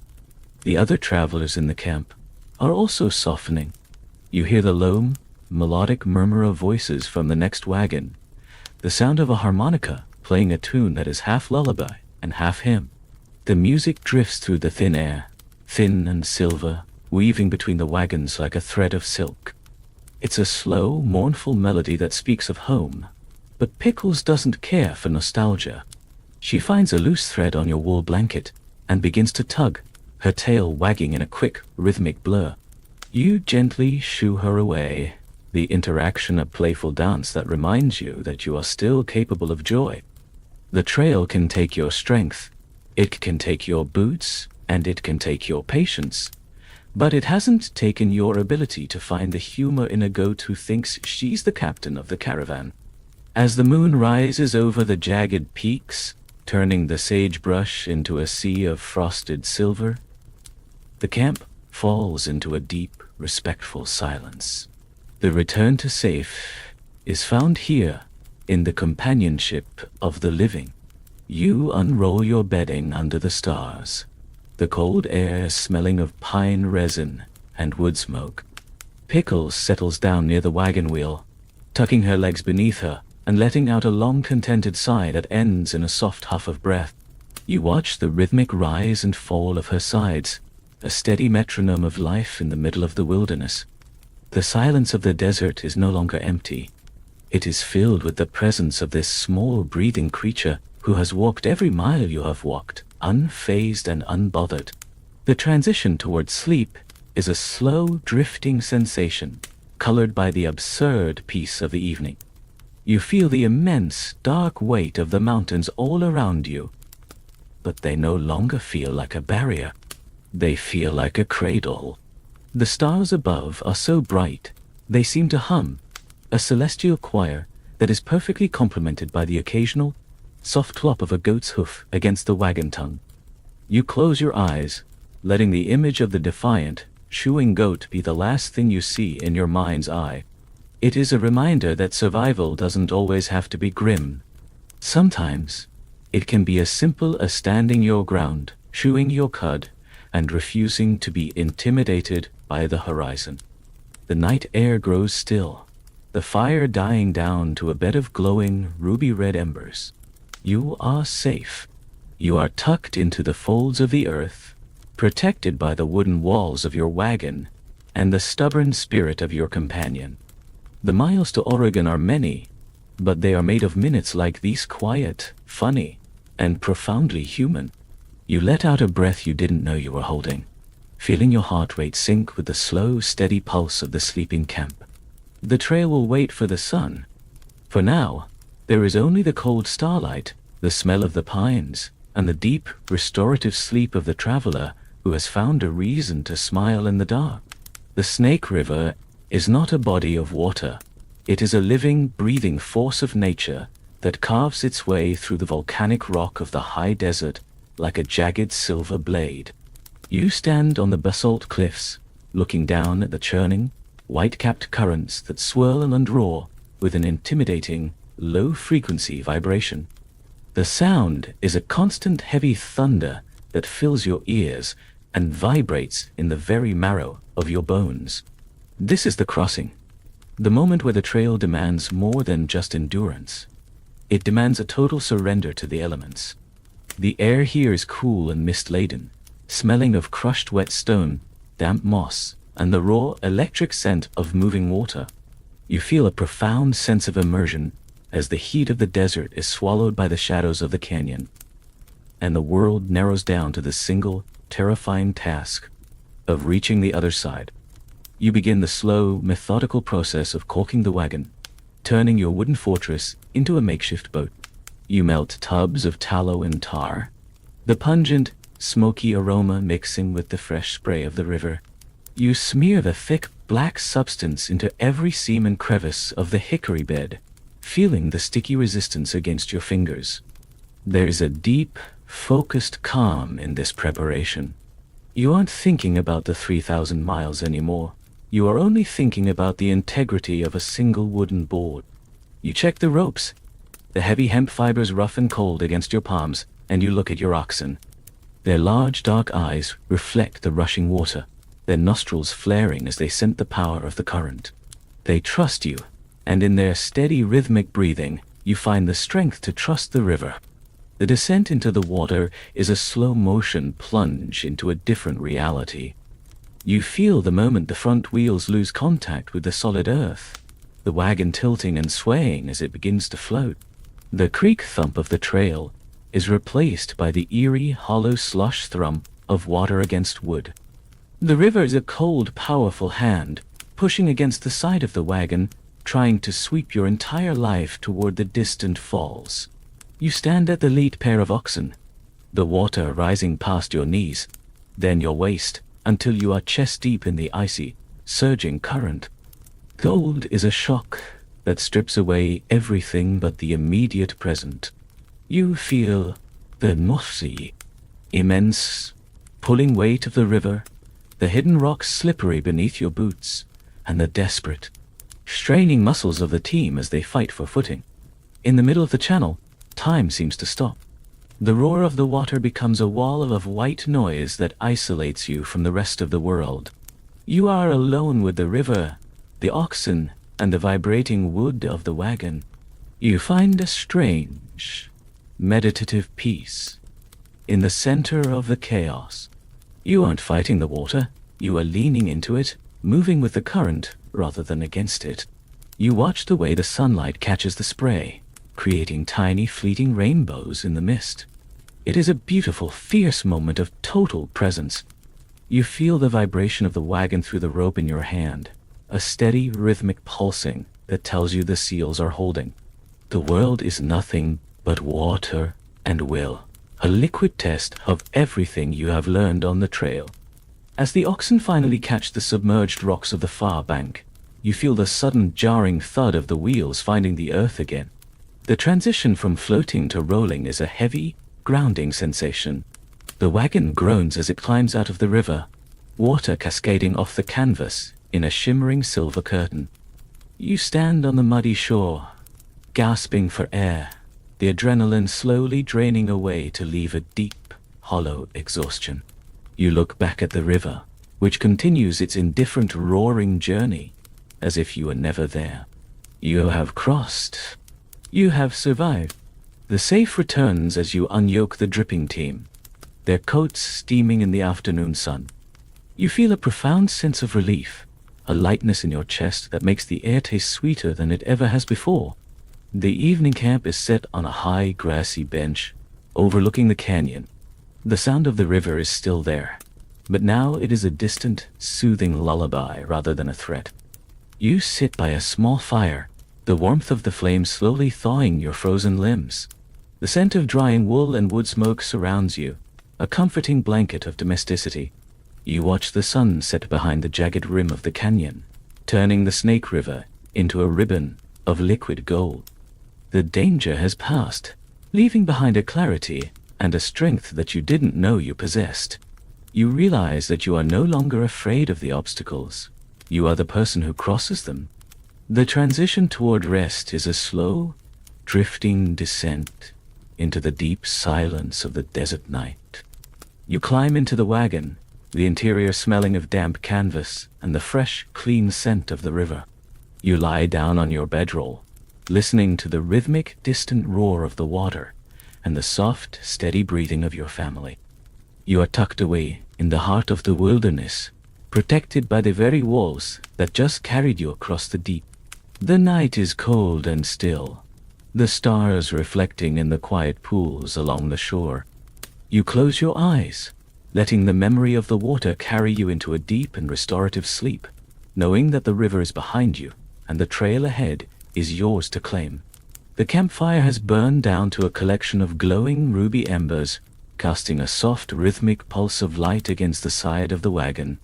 The other travelers in the camp are also softening. You hear the low, melodic murmur of voices from the next wagon, the sound of a harmonica playing a tune that is half lullaby and half hymn. The music drifts through the thin air, thin and silver, weaving between the wagons like a thread of silk. It's a slow, mournful melody that speaks of home, but Pickles doesn't care for nostalgia. She finds a loose thread on your wool blanket and begins to tug, her tail wagging in a quick, rhythmic blur. You gently shoo her away, the interaction a playful dance that reminds you that you are still capable of joy. The trail can take your strength, it can take your boots, and it can take your patience. But it hasn't taken your ability to find the humor in a goat who thinks she's the captain of the caravan. As the moon rises over the jagged peaks, turning the sagebrush into a sea of frosted silver, the camp falls into a deep, respectful silence. The return to safe is found here in the companionship of the living. You unroll your bedding under the stars, the cold air smelling of pine resin and wood smoke. Pickles settles down near the wagon wheel, tucking her legs beneath her and letting out a long contented sigh that ends in a soft huff of breath. You watch the rhythmic rise and fall of her sides, a steady metronome of life in the middle of the wilderness. The silence of the desert is no longer empty. It is filled with the presence of this small breathing creature who has walked every mile you have walked, unfazed and unbothered. The transition towards sleep is a slow, drifting sensation, colored by the absurd peace of the evening. You feel the immense, dark weight of the mountains all around you, but they no longer feel like a barrier. They feel like a cradle. The stars above are so bright, they seem to hum, a celestial choir that is perfectly complemented by the occasional, soft clop of a goat's hoof against the wagon tongue. You close your eyes, letting the image of the defiant, chewing goat be the last thing you see in your mind's eye. It is a reminder that survival doesn't always have to be grim. Sometimes, it can be as simple as standing your ground, chewing your cud, and refusing to be intimidated by the horizon. The night air grows still, the fire dying down to a bed of glowing, ruby-red embers. You are safe. You are tucked into the folds of the earth, protected by the wooden walls of your wagon and the stubborn spirit of your companion. The miles to Oregon are many, but they are made of minutes like these, quiet, funny, and profoundly human. You let out a breath you didn't know you were holding, feeling your heart rate sync with the slow, steady pulse of the sleeping camp. The trail will wait for the sun. For now, there is only the cold starlight, the smell of the pines, and the deep, restorative sleep of the traveler who has found a reason to smile in the dark. The Snake River is not a body of water. It is a living, breathing force of nature that carves its way through the volcanic rock of the high desert like a jagged silver blade. You stand on the basalt cliffs, looking down at the churning, white-capped currents that swirl and roar with an intimidating, low-frequency vibration. The sound is a constant heavy thunder that fills your ears and vibrates in the very marrow of your bones. This is the crossing, the moment where the trail demands more than just endurance. It demands a total surrender to the elements. The air here is cool and mist-laden, smelling of crushed wet stone, damp moss, and the raw electric scent of moving water. You feel a profound sense of immersion as the heat of the desert is swallowed by the shadows of the canyon, and the world narrows down to the single, terrifying task of reaching the other side. You begin the slow, methodical process of caulking the wagon, turning your wooden fortress into a makeshift boat. You melt tubs of tallow and tar, the pungent, smoky aroma mixing with the fresh spray of the river. You smear the thick, black substance into every seam and crevice of the hickory bed, feeling the sticky resistance against your fingers. There is a deep, focused calm in this preparation. You aren't thinking about the 3,000 miles anymore. You are only thinking about the integrity of a single wooden board. You check the ropes, the heavy hemp fibers rough and cold against your palms, and you look at your oxen. Their large dark eyes reflect the rushing water, their nostrils flaring as they scent the power of the current. They trust you, and in their steady rhythmic breathing, you find the strength to trust the river. The descent into the water is a slow-motion plunge into a different reality. You feel the moment the front wheels lose contact with the solid earth, the wagon tilting and swaying as it begins to float. The creak-thump of the trail is replaced by the eerie, hollow slush thrum of water against wood. The river is a cold, powerful hand, pushing against the side of the wagon, trying to sweep your entire life toward the distant falls. You stand at the lead pair of oxen, the water rising past your knees, then your waist, until you are chest-deep in the icy, surging current. Cold is a shock that strips away everything but the immediate present. You feel the nausea, immense, pulling weight of the river, the hidden rocks slippery beneath your boots, and the desperate, straining muscles of the team as they fight for footing. In the middle of the channel, time seems to stop. The roar of the water becomes a wall of white noise that isolates you from the rest of the world. You are alone with the river, the oxen, and the vibrating wood of the wagon. You find a strange, meditative peace in the center of the chaos. You aren't fighting the water, you are leaning into it, moving with the current rather than against it. You watch the way the sunlight catches the spray, creating tiny fleeting rainbows in the mist. It is a beautiful, fierce moment of total presence. You feel the vibration of the wagon through the rope in your hand, a steady, rhythmic pulsing that tells you the seals are holding. The world is nothing but water and will, a liquid test of everything you have learned on the trail. As the oxen finally catch the submerged rocks of the far bank, you feel the sudden jarring thud of the wheels finding the earth again. The transition from floating to rolling is a heavy, grounding sensation. The wagon groans as it climbs out of the river, water cascading off the canvas in a shimmering silver curtain. You stand on the muddy shore, gasping for air, the adrenaline slowly draining away to leave a deep, hollow exhaustion. You look back at the river, which continues its indifferent roaring journey, as if you were never there. You have crossed. You have survived. The safe returns as you unyoke the dripping team, their coats steaming in the afternoon sun. You feel a profound sense of relief, a lightness in your chest that makes the air taste sweeter than it ever has before. The evening camp is set on a high, grassy bench, overlooking the canyon. The sound of the river is still there, but now it is a distant, soothing lullaby rather than a threat. You sit by a small fire, the warmth of the flames slowly thawing your frozen limbs. The scent of drying wool and wood smoke surrounds you, a comforting blanket of domesticity. You watch the sun set behind the jagged rim of the canyon, turning the Snake River into a ribbon of liquid gold. The danger has passed, leaving behind a clarity and a strength that you didn't know you possessed. You realize that you are no longer afraid of the obstacles. You are the person who crosses them. The transition toward rest is a slow, drifting descent into the deep silence of the desert night. You climb into the wagon, the interior smelling of damp canvas and the fresh, clean scent of the river. You lie down on your bedroll, listening to the rhythmic, distant roar of the water and the soft, steady breathing of your family. You are tucked away in the heart of the wilderness, protected by the very walls that just carried you across the deep. The night is cold and still, the stars reflecting in the quiet pools along the shore. You close your eyes, letting the memory of the water carry you into a deep and restorative sleep, knowing that the river is behind you and the trail ahead is yours to claim. The campfire has burned down to a collection of glowing ruby embers, casting a soft rhythmic pulse of light against the side of the wagon.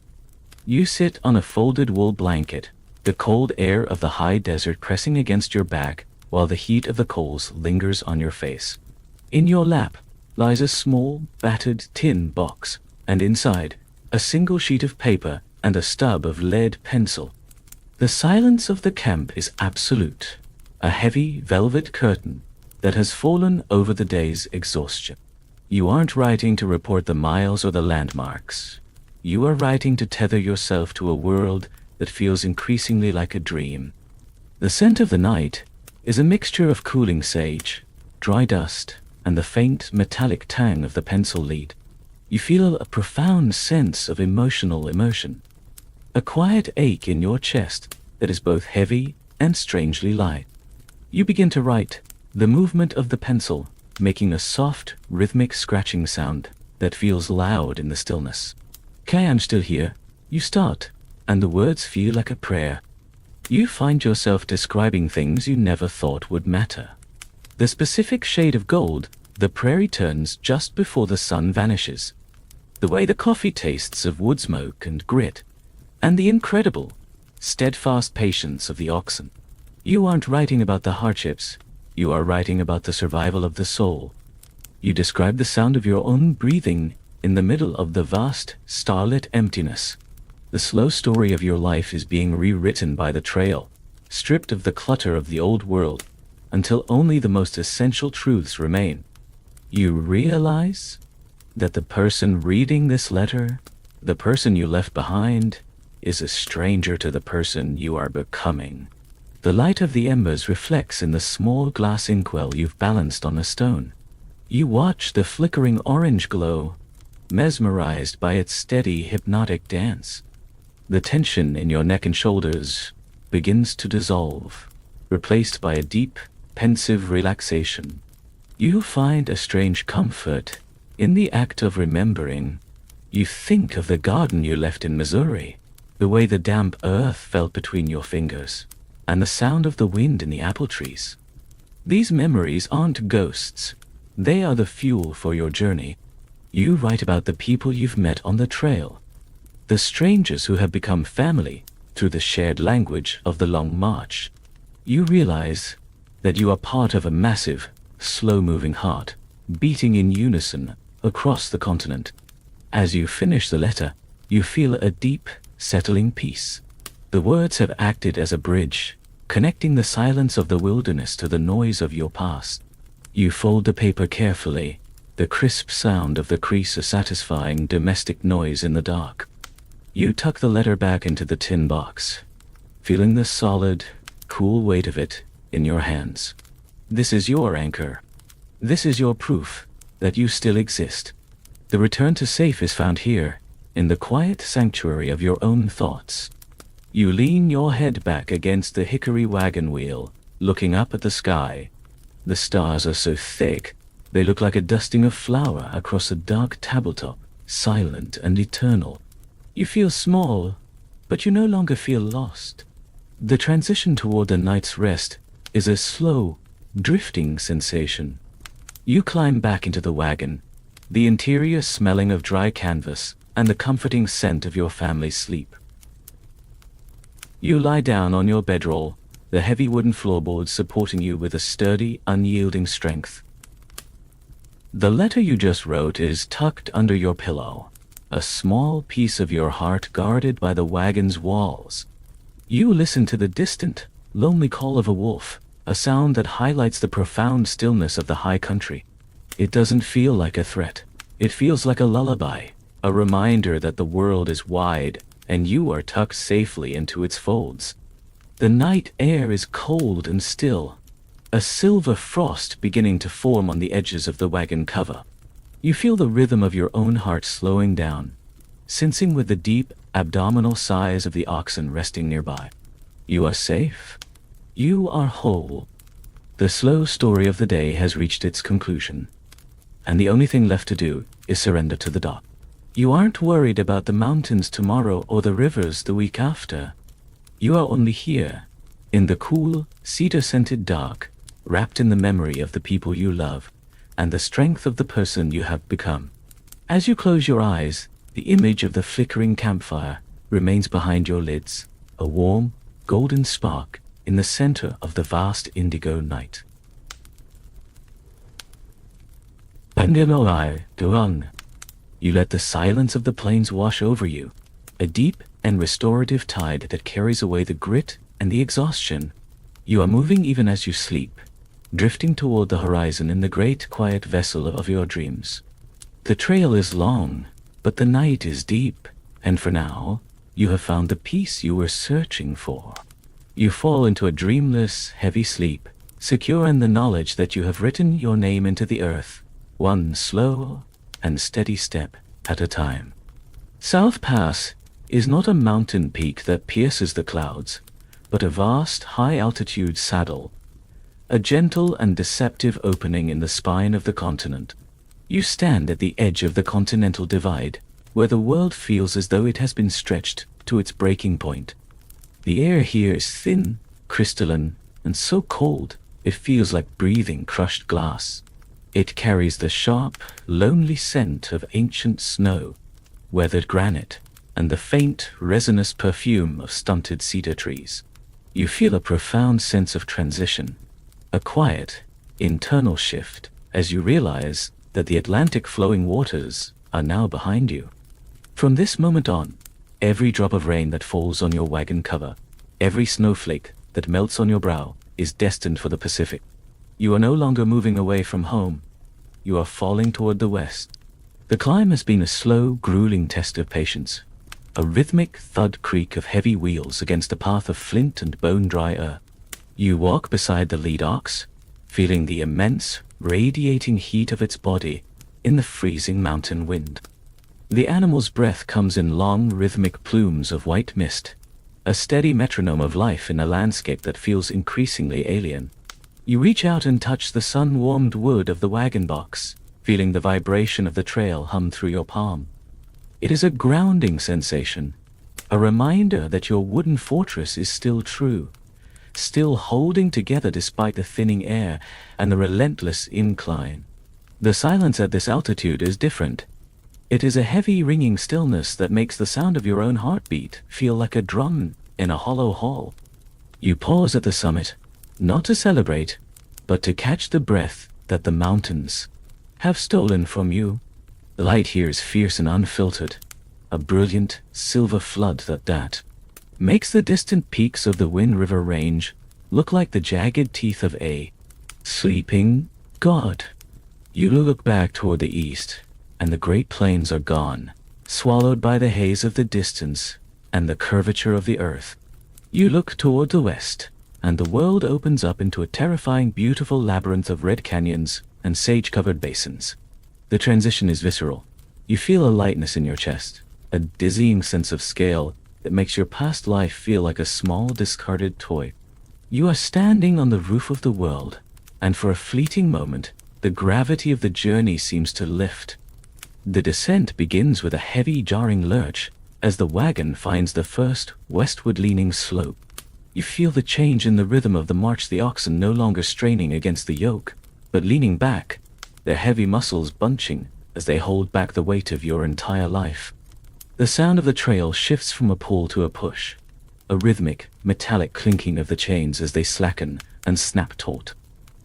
You sit on a folded wool blanket, the cold air of the high desert pressing against your back while the heat of the coals lingers on your face. In your lap lies a small, battered tin box, and inside, a single sheet of paper and a stub of lead pencil. The silence of the camp is absolute, a heavy velvet curtain that has fallen over the day's exhaustion. You aren't writing to report the miles or the landmarks. You are writing to tether yourself to a world that feels increasingly like a dream. The scent of the night is a mixture of cooling sage, dry dust, and the faint metallic tang of the pencil lead. You feel a profound sense of emotional immersion, a quiet ache in your chest that is both heavy and strangely light. You begin to write, the movement of the pencil making a soft, rhythmic scratching sound that feels loud in the stillness. "Okay, I'm still here." You start, and the words feel like a prayer. You find yourself describing things you never thought would matter. The specific shade of gold the prairie turns just before the sun vanishes, the way the coffee tastes of wood smoke and grit, and the incredible, steadfast patience of the oxen. You aren't writing about the hardships, you are writing about the survival of the soul. You describe the sound of your own breathing in the middle of the vast, starlit emptiness. The slow story of your life is being rewritten by the trail, stripped of the clutter of the old world, until only the most essential truths remain. You realize that the person reading this letter, the person you left behind, is a stranger to the person you are becoming. The light of the embers reflects in the small glass inkwell you've balanced on a stone. You watch the flickering orange glow, mesmerized by its steady, hypnotic dance. The tension in your neck and shoulders begins to dissolve, replaced by a deep, pensive relaxation. You find a strange comfort in the act of remembering. You think of the garden you left in Missouri, the way the damp earth felt between your fingers, and the sound of the wind in the apple trees. These memories aren't ghosts. They are the fuel for your journey. You write about the people you've met on the trail, the strangers who have become family through the shared language of the long march. You realize that you are part of a massive, slow-moving heart, beating in unison across the continent. As you finish the letter, you feel a deep, settling peace. The words have acted as a bridge, connecting the silence of the wilderness to the noise of your past. You fold the paper carefully, the crisp sound of the crease a satisfying domestic noise in the dark. You tuck the letter back into the tin box, feeling the solid, cool weight of it in your hands. This is your anchor. This is your proof that you still exist. The return to safe is found here, in the quiet sanctuary of your own thoughts. You lean your head back against the hickory wagon wheel, looking up at the sky. The stars are so thick, they look like a dusting of flour across a dark tabletop, silent and eternal. You feel small, but you no longer feel lost. The transition toward the night's rest is a slow, drifting sensation. You climb back into the wagon, the interior smelling of dry canvas and the comforting scent of your family's sleep. You lie down on your bedroll, the heavy wooden floorboards supporting you with a sturdy, unyielding strength. The letter you just wrote is tucked under your pillow, a small piece of your heart guarded by the wagon's walls, You listen to the distant, lonely call of a wolf, a sound that highlights the profound stillness of the high country. It doesn't feel like a threat. It feels like a lullaby, a reminder that the world is wide and you are tucked safely into its folds. The night air is cold and still, a silver frost beginning to form on the edges of the wagon cover. You feel the rhythm of your own heart slowing down, sensing with the deep abdominal sighs of the oxen resting nearby. You are safe. You are whole. The slow story of the day has reached its conclusion, and the only thing left to do is surrender to the dark. You aren't worried about the mountains tomorrow or the rivers the week after. You are only here, in the cool, cedar-scented dark, wrapped in the memory of the people you love and the strength of the person you have become. As you close your eyes, the image of the flickering campfire remains behind your lids, a warm, golden spark in the center of the vast indigo night. You let the silence of the plains wash over you, a deep and restorative tide that carries away the grit and the exhaustion. You are moving even as you sleep, drifting toward the horizon in the great quiet vessel of your dreams. The trail is long, but the night is deep, and for now, you have found the peace you were searching for. You fall into a dreamless, heavy sleep, secure in the knowledge that you have written your name into the earth, one slow and steady step at a time. South Pass is not a mountain peak that pierces the clouds, but a vast, high-altitude saddle, a gentle and deceptive opening in the spine of the continent. You stand at the edge of the continental divide, where the world feels as though it has been stretched to its breaking point. The air here is thin, crystalline, and so cold it feels like breathing crushed glass. It carries the sharp, lonely scent of ancient snow, weathered granite, and the faint, resinous perfume of stunted cedar trees. You feel a profound sense of transition, a quiet, internal shift, as you realize that the Atlantic flowing waters are now behind you. From this moment on, every drop of rain that falls on your wagon cover, every snowflake that melts on your brow, is destined for the Pacific. You are no longer moving away from home. You are falling toward the west. The climb has been a slow, grueling test of patience, a rhythmic thud creak of heavy wheels against a path of flint and bone-dry earth. You walk beside the lead ox, feeling the immense, radiating heat of its body in the freezing mountain wind. The animal's breath comes in long, rhythmic plumes of white mist, a steady metronome of life in a landscape that feels increasingly alien. You reach out and touch the sun-warmed wood of the wagon box, feeling the vibration of the trail hum through your palm. It is a grounding sensation, a reminder that your wooden fortress is still true, still holding together despite the thinning air and the relentless incline. The silence at this altitude is different. It is a heavy, ringing stillness that makes the sound of your own heartbeat feel like a drum in a hollow hall. You pause at the summit, not to celebrate, but to catch the breath that the mountains have stolen from you. The light here is fierce and unfiltered, a brilliant silver flood that makes the distant peaks of the Wind River Range look like the jagged teeth of a sleeping god. You look back toward the east, and the Great Plains are gone, swallowed by the haze of the distance and the curvature of the earth. You look toward the west, and the world opens up into a terrifying, beautiful labyrinth of red canyons and sage-covered basins. The transition is visceral. You feel a lightness in your chest, a dizzying sense of scale that makes your past life feel like a small, discarded toy. You are standing on the roof of the world, and for a fleeting moment, the gravity of the journey seems to lift. The descent begins with a heavy, jarring lurch as the wagon finds the first westward-leaning slope. You feel the change in the rhythm of the march, the oxen no longer straining against the yoke, but leaning back, their heavy muscles bunching as they hold back the weight of your entire life. The sound of the trail shifts from a pull to a push, a rhythmic, metallic clinking of the chains as they slacken and snap taut.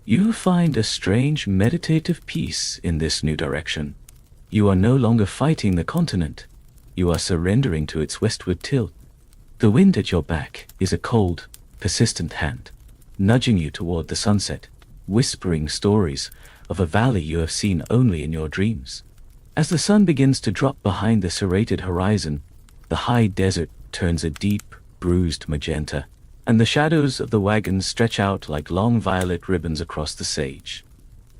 You find a strange, meditative peace in this new direction. You are no longer fighting the continent. You are surrendering to its westward tilt. The wind at your back is a cold, persistent hand, nudging you toward the sunset, whispering stories of a valley you have seen only in your dreams. As the sun begins to drop behind the serrated horizon, the high desert turns a deep, bruised magenta, and the shadows of the wagons stretch out like long violet ribbons across the sage.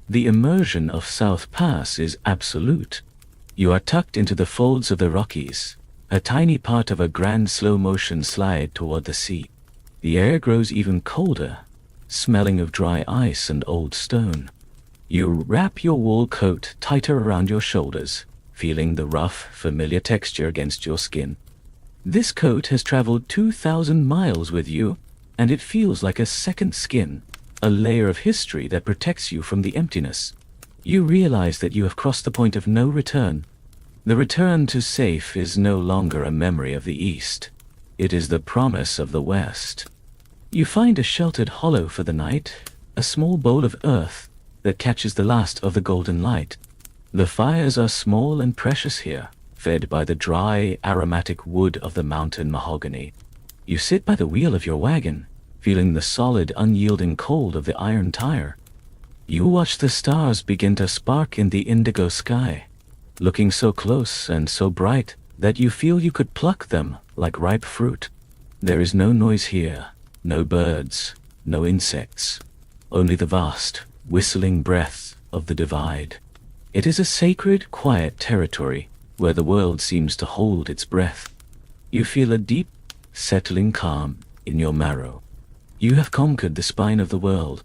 The immersion of South Pass is absolute. You are tucked into the folds of the Rockies, a tiny part of a grand slow-motion slide toward the sea. The air grows even colder, smelling of dry ice and old stone. You wrap your wool coat tighter around your shoulders, feeling the rough, familiar texture against your skin. This coat has traveled 2,000 miles with you, and it feels like a second skin, a layer of history that protects you from the emptiness. You realize that you have crossed the point of no return. The return to safe is no longer a memory of the East. It is the promise of the West. You find a sheltered hollow for the night, a small bowl of earth that catches the last of the golden light. The fires are small and precious here, fed by the dry, aromatic wood of the mountain mahogany. You sit by the wheel of your wagon, feeling the solid, unyielding cold of the iron tire. You watch the stars begin to spark in the indigo sky, looking so close and so bright that you feel you could pluck them like ripe fruit. There is no noise here, no birds, no insects, only the vast, whistling breath of the divide. It is a sacred, quiet territory where the world seems to hold its breath. You feel a deep, settling calm in your marrow. You have conquered the spine of the world.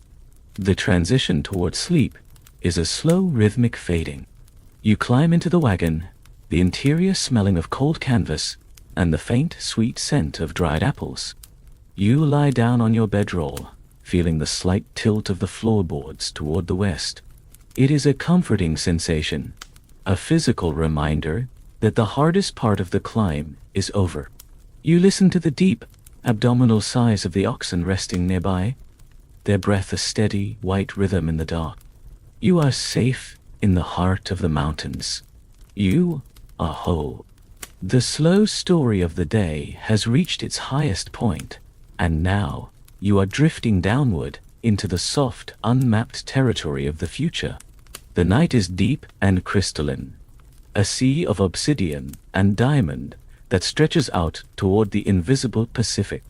The transition toward sleep is a slow, rhythmic fading. You climb into the wagon, the interior smelling of cold canvas and the faint, sweet scent of dried apples. You lie down on your bedroll, feeling the slight tilt of the floorboards toward the west. It is a comforting sensation, a physical reminder that the hardest part of the climb is over. You listen to the deep, abdominal sighs of the oxen resting nearby, their breath a steady, white rhythm in the dark. You are safe in the heart of the mountains. You are whole. The slow story of the day has reached its highest point, and now you are drifting downward into the soft, unmapped territory of the future. The night is deep and crystalline, a sea of obsidian and diamond that stretches out toward the invisible Pacific.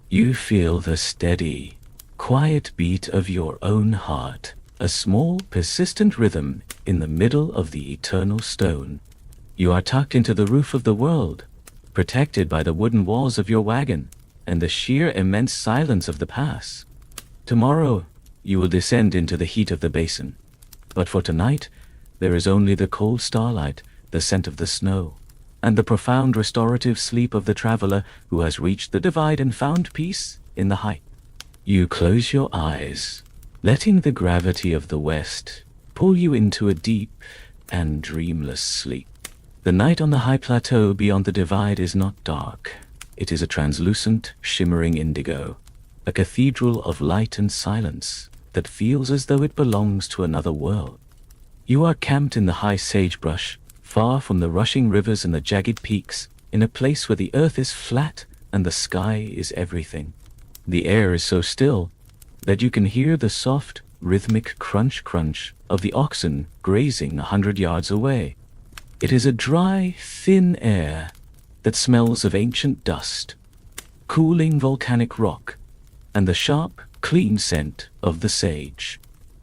You feel the steady, quiet beat of your own heart, a small, persistent rhythm in the middle of the eternal stone. You are tucked into the roof of the world, protected by the wooden walls of your wagon and the sheer immense silence of the pass. Tomorrow, you will descend into the heat of the basin. But for tonight, there is only the cold starlight, the scent of the snow, and the profound restorative sleep of the traveler who has reached the divide and found peace in the height. You close your eyes, letting the gravity of the West pull you into a deep and dreamless sleep. The night on the high plateau beyond the divide is not dark. It is a translucent, shimmering indigo, a cathedral of light and silence that feels as though it belongs to another world. You are camped in the high sagebrush, far from the rushing rivers and the jagged peaks, in a place where the earth is flat and the sky is everything. The air is so still that you can hear the soft, rhythmic crunch-crunch of the oxen grazing 100 yards away. It is a dry, thin air that smells of ancient dust, cooling volcanic rock, and the sharp, clean scent of the sage.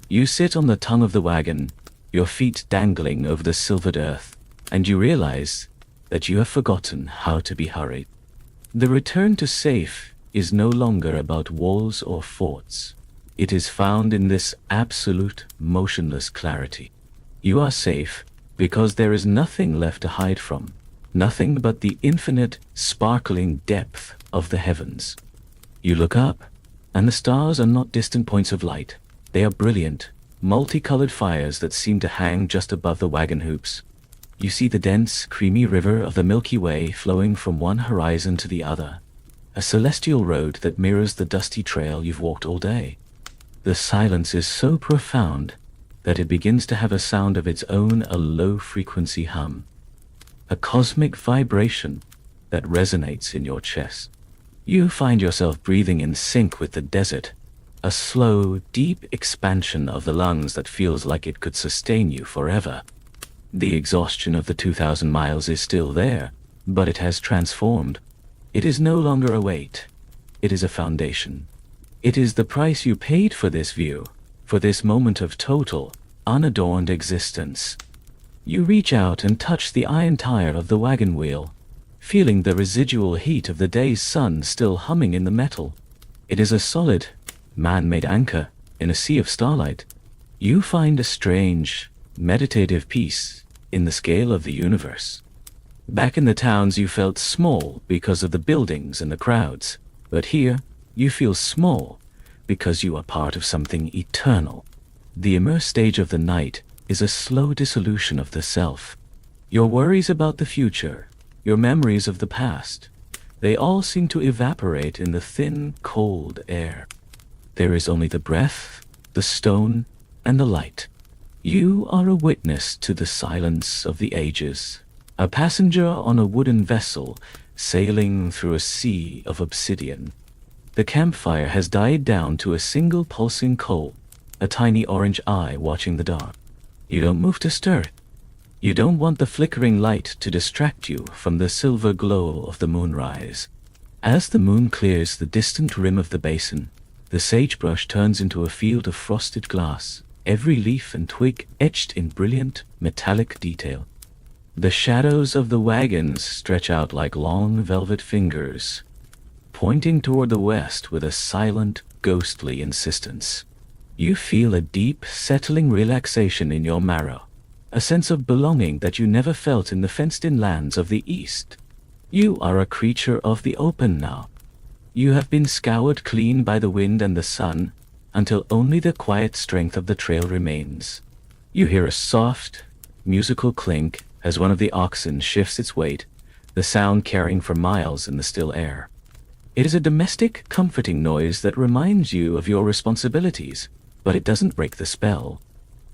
You sit on the tongue of the wagon, your feet dangling over the silvered earth, and you realize that you have forgotten how to be hurried. The return to safe is no longer about walls or forts. It is found in this absolute, motionless clarity. You are safe because there is nothing left to hide from, nothing but the infinite, sparkling depth of the heavens. You look up, and the stars are not distant points of light. They are brilliant, multicolored fires that seem to hang just above the wagon hoops. You see the dense, creamy river of the Milky Way flowing from one horizon to the other, a celestial road that mirrors the dusty trail you've walked all day. The silence is so profound that it begins to have a sound of its own, a low-frequency hum, a cosmic vibration that resonates in your chest. You find yourself breathing in sync with the desert, a slow, deep expansion of the lungs that feels like it could sustain you forever. The exhaustion of the 2,000 miles is still there, but it has transformed. It is no longer a weight. It is a foundation. It is the price you paid for this view, for this moment of total, unadorned existence. You reach out and touch the iron tire of the wagon wheel, feeling the residual heat of the day's sun still humming in the metal. It is a solid, man-made anchor in a sea of starlight. You find a strange, meditative peace in the scale of the universe. Back in the towns you felt small because of the buildings and the crowds, but here you feel small because you are part of something eternal. The immersed stage of the night is a slow dissolution of the self. Your worries about the future, your memories of the past, they all seem to evaporate in the thin, cold air. There is only the breath, the stone, and the light. You are a witness to the silence of the ages, a passenger on a wooden vessel sailing through a sea of obsidian. The campfire has died down to a single pulsing coal, a tiny orange eye watching the dark. You don't move to stir it. You don't want the flickering light to distract you from the silver glow of the moonrise. As the moon clears the distant rim of the basin, the sagebrush turns into a field of frosted glass, every leaf and twig etched in brilliant, metallic detail. The shadows of the wagons stretch out like long velvet fingers, pointing toward the west with a silent, ghostly insistence. You feel a deep, settling relaxation in your marrow, a sense of belonging that you never felt in the fenced-in lands of the East. You are a creature of the open now. You have been scoured clean by the wind and the sun, until only the quiet strength of the trail remains. You hear a soft, musical clink as one of the oxen shifts its weight, the sound carrying for miles in the still air. It is a domestic, comforting noise that reminds you of your responsibilities, but it doesn't break the spell.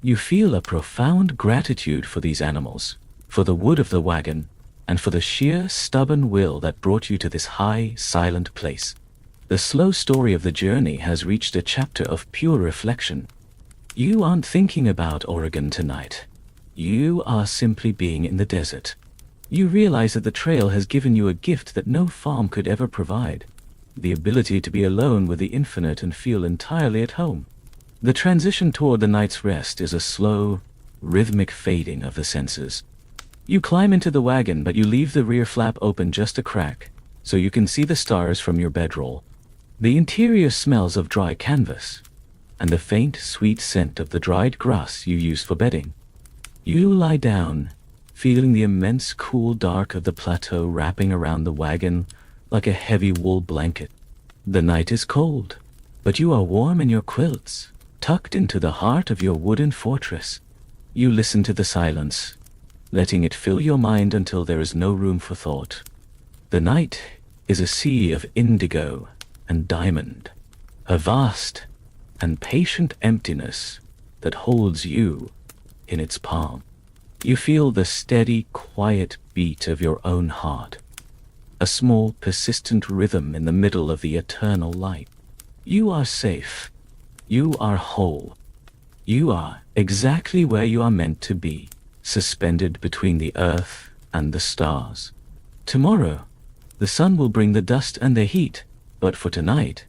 You feel a profound gratitude for these animals, for the wood of the wagon, and for the sheer, stubborn will that brought you to this high, silent place. The slow story of the journey has reached a chapter of pure reflection. You aren't thinking about Oregon tonight. You are simply being in the desert. You realize that the trail has given you a gift that no farm could ever provide, the ability to be alone with the infinite and feel entirely at home. The transition toward the night's rest is a slow, rhythmic fading of the senses. You climb into the wagon, but you leave the rear flap open just a crack, so you can see the stars from your bedroll. The interior smells of dry canvas, and the faint, sweet scent of the dried grass you use for bedding. You lie down, feeling the immense cool dark of the plateau wrapping around the wagon like a heavy wool blanket. The night is cold, but you are warm in your quilts, tucked into the heart of your wooden fortress. You listen to the silence, letting it fill your mind until there is no room for thought. The night is a sea of indigo and diamond, a vast and patient emptiness that holds you in its palm. You feel the steady, quiet beat of your own heart, a small, persistent rhythm in the middle of the eternal light. You are safe. You are whole. You are exactly where you are meant to be, suspended between the earth and the stars. Tomorrow, the sun will bring the dust and the heat, but for tonight,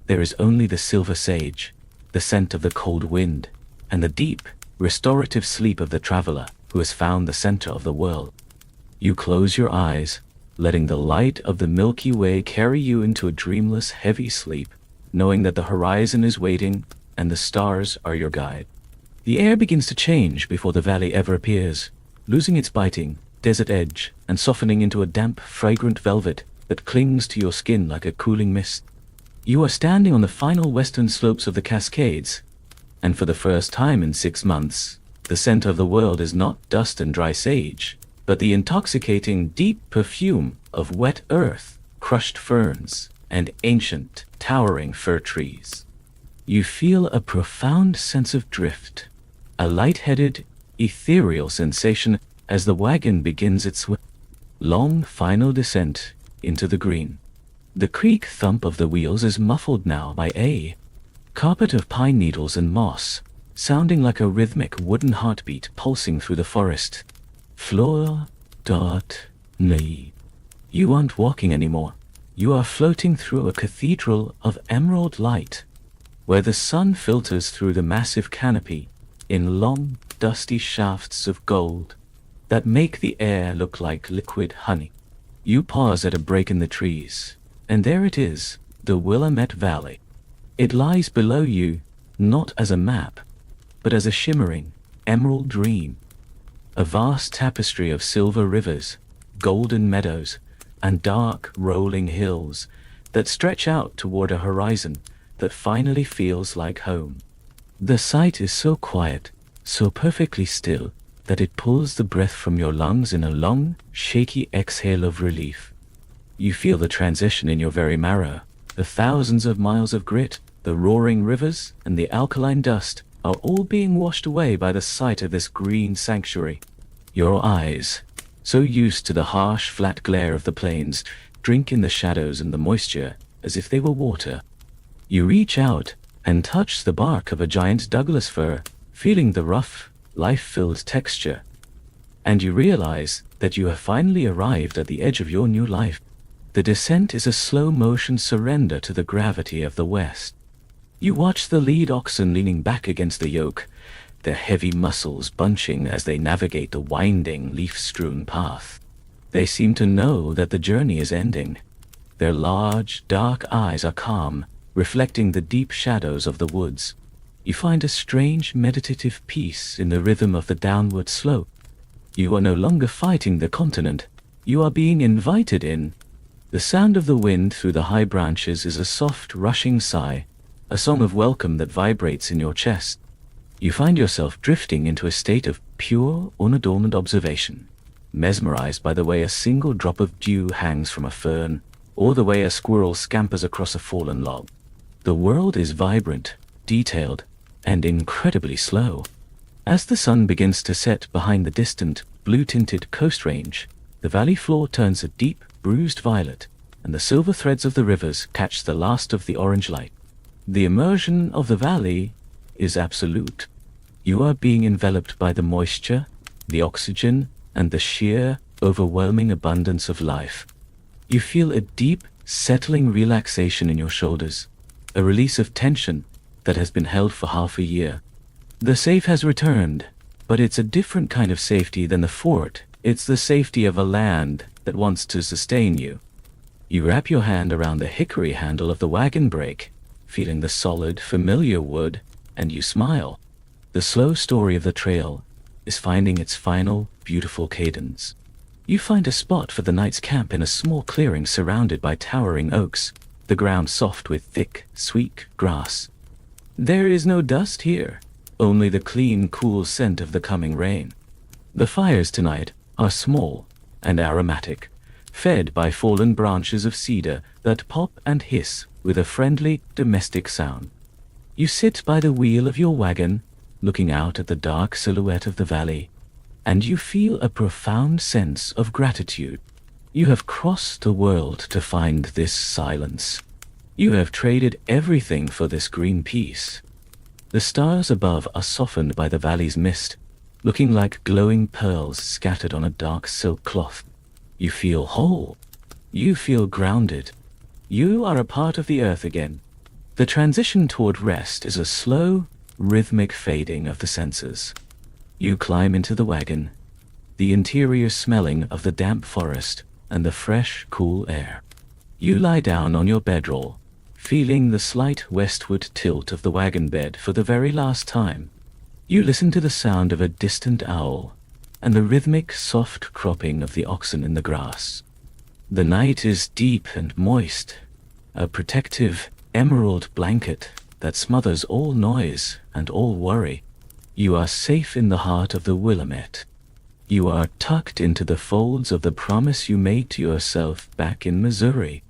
there is only the silver sage, the scent of the cold wind, and the deep, restorative sleep of the traveler who has found the center of the world. You close your eyes, letting the light of the Milky Way carry you into a dreamless, heavy sleep, knowing that the horizon is waiting and the stars are your guide. The air begins to change before the valley ever appears, losing its biting, desert edge and softening into a damp, fragrant velvet that clings to your skin like a cooling mist. You are standing on the final western slopes of the Cascades, and for the first time in 6 months, the scent of the world is not dust and dry sage, but the intoxicating, deep perfume of wet earth, crushed ferns, and ancient, towering fir trees. You feel a profound sense of drift, a light-headed, ethereal sensation as the wagon begins its long, final descent into the green. The creak-thump of the wheels is muffled now by a carpet of pine needles and moss, sounding like a rhythmic wooden heartbeat pulsing through the forest. Floor, dot, knee. You aren't walking anymore. You are floating through a cathedral of emerald light, where the sun filters through the massive canopy in long, dusty shafts of gold that make the air look like liquid honey. You pause at a break in the trees, and there it is, the Willamette Valley. It lies below you, not as a map, but as a shimmering, emerald dream. A vast tapestry of silver rivers, golden meadows, and dark, rolling hills that stretch out toward a horizon that finally feels like home. The sight is so quiet, so perfectly still, that it pulls the breath from your lungs in a long, shaky exhale of relief. You feel the transition in your very marrow. The thousands of miles of grit, the roaring rivers, and the alkaline dust are all being washed away by the sight of this green sanctuary. Your eyes, so used to the harsh, flat glare of the plains, drink in the shadows and the moisture as if they were water. You reach out and touch the bark of a giant Douglas fir, feeling the rough, life-filled texture. And you realize that you have finally arrived at the edge of your new life. The descent is a slow-motion surrender to the gravity of the West. You watch the lead oxen leaning back against the yoke, their heavy muscles bunching as they navigate the winding, leaf-strewn path. They seem to know that the journey is ending. Their large, dark eyes are calm, reflecting the deep shadows of the woods. You find a strange, meditative peace in the rhythm of the downward slope. You are no longer fighting the continent. You are being invited in. The sound of the wind through the high branches is a soft, rushing sigh, a song of welcome that vibrates in your chest. You find yourself drifting into a state of pure, unadorned observation, mesmerized by the way a single drop of dew hangs from a fern, or the way a squirrel scampers across a fallen log. The world is vibrant, detailed, and incredibly slow. As the sun begins to set behind the distant, blue-tinted coast range, the valley floor turns a deep, bruised violet, and the silver threads of the rivers catch the last of the orange light. The immersion of the valley is absolute. You are being enveloped by the moisture, the oxygen, and the sheer, overwhelming abundance of life. You feel a deep, settling relaxation in your shoulders, a release of tension that has been held for half a year. The safe has returned, but it's a different kind of safety than the fort. It's the safety of a land that wants to sustain you. You wrap your hand around the hickory handle of the wagon brake, feeling the solid, familiar wood, and you smile. The slow story of the trail is finding its final, beautiful cadence. You find a spot for the night's camp in a small clearing surrounded by towering oaks, the ground soft with thick, sweet grass. There is no dust here, only the clean, cool scent of the coming rain. The fires tonight are small and aromatic, fed by fallen branches of cedar that pop and hiss with a friendly, domestic sound. You sit by the wheel of your wagon, looking out at the dark silhouette of the valley, and you feel a profound sense of gratitude. You have crossed the world to find this silence. You have traded everything for this green peace. The stars above are softened by the valley's mist, looking like glowing pearls scattered on a dark silk cloth. You feel whole. You feel grounded. You are a part of the earth again. The transition toward rest is a slow, rhythmic fading of the senses. You climb into the wagon, the interior smelling of the damp forest and the fresh, cool air. You lie down on your bedroll, feeling the slight westward tilt of the wagon bed for the very last time. You listen to the sound of a distant owl and the rhythmic, soft cropping of the oxen in the grass. The night is deep and moist, a protective, emerald blanket that smothers all noise and all worry. You are safe in the heart of the Willamette. You are tucked into the folds of the promise you made to yourself back in Missouri.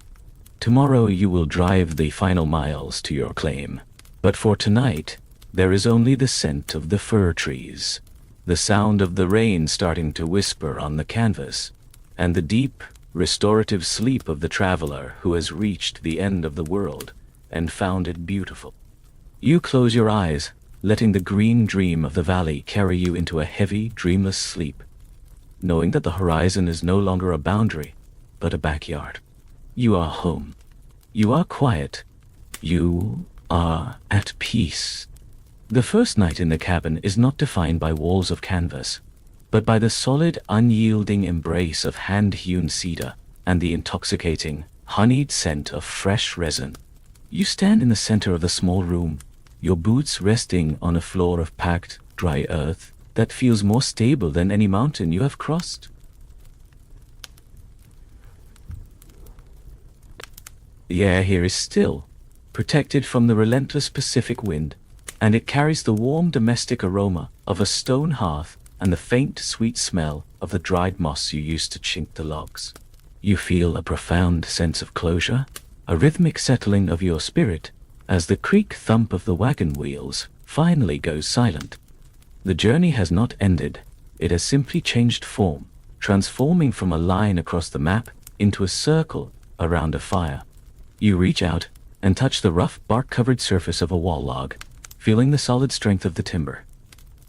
Tomorrow you will drive the final miles to your claim. But for tonight, there is only the scent of the fir trees, the sound of the rain starting to whisper on the canvas, and the deep, restorative sleep of the traveler who has reached the end of the world and found it beautiful. You close your eyes, letting the green dream of the valley carry you into a heavy, dreamless sleep, knowing that the horizon is no longer a boundary, but a backyard. You are home. You are quiet. You are at peace. The first night in the cabin is not defined by walls of canvas, but by the solid, unyielding embrace of hand-hewn cedar and the intoxicating, honeyed scent of fresh resin. You stand in the center of the small room, your boots resting on a floor of packed, dry earth that feels more stable than any mountain you have crossed. The air here is still, protected from the relentless Pacific wind, and it carries the warm domestic aroma of a stone hearth and the faint, sweet smell of the dried moss you used to chink the logs. You feel a profound sense of closure, a rhythmic settling of your spirit, as the creak-thump of the wagon wheels finally goes silent. The journey has not ended. It has simply changed form, transforming from a line across the map into a circle around a fire. You reach out and touch the rough, bark-covered surface of a wall log, feeling the solid strength of the timber.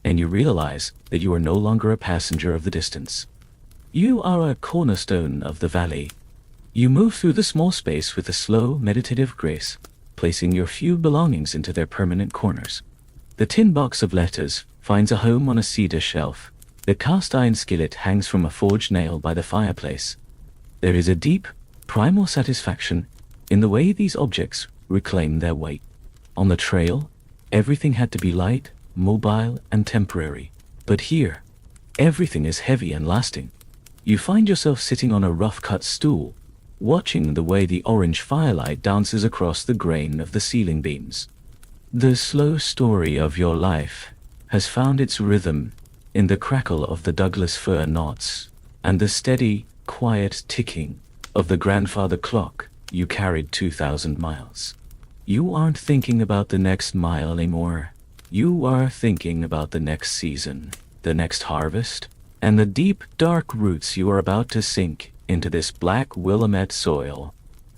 And you realize that you are no longer a passenger of the distance. You are a cornerstone of the valley. You move through the small space with a slow, meditative grace, placing your few belongings into their permanent corners. The tin box of letters finds a home on a cedar shelf. The cast-iron skillet hangs from a forged nail by the fireplace. There is a deep, primal satisfaction in the way these objects reclaim their weight. On the trail, everything had to be light, mobile, and temporary. But here, everything is heavy and lasting. You find yourself sitting on a rough-cut stool, watching the way the orange firelight dances across the grain of the ceiling beams. The slow story of your life has found its rhythm in the crackle of the Douglas fir knots and the steady, quiet ticking of the grandfather clock you carried 2,000 miles. You aren't thinking about the next mile anymore. You are thinking about the next season, the next harvest, and the deep, dark roots you are about to sink into this black Willamette soil.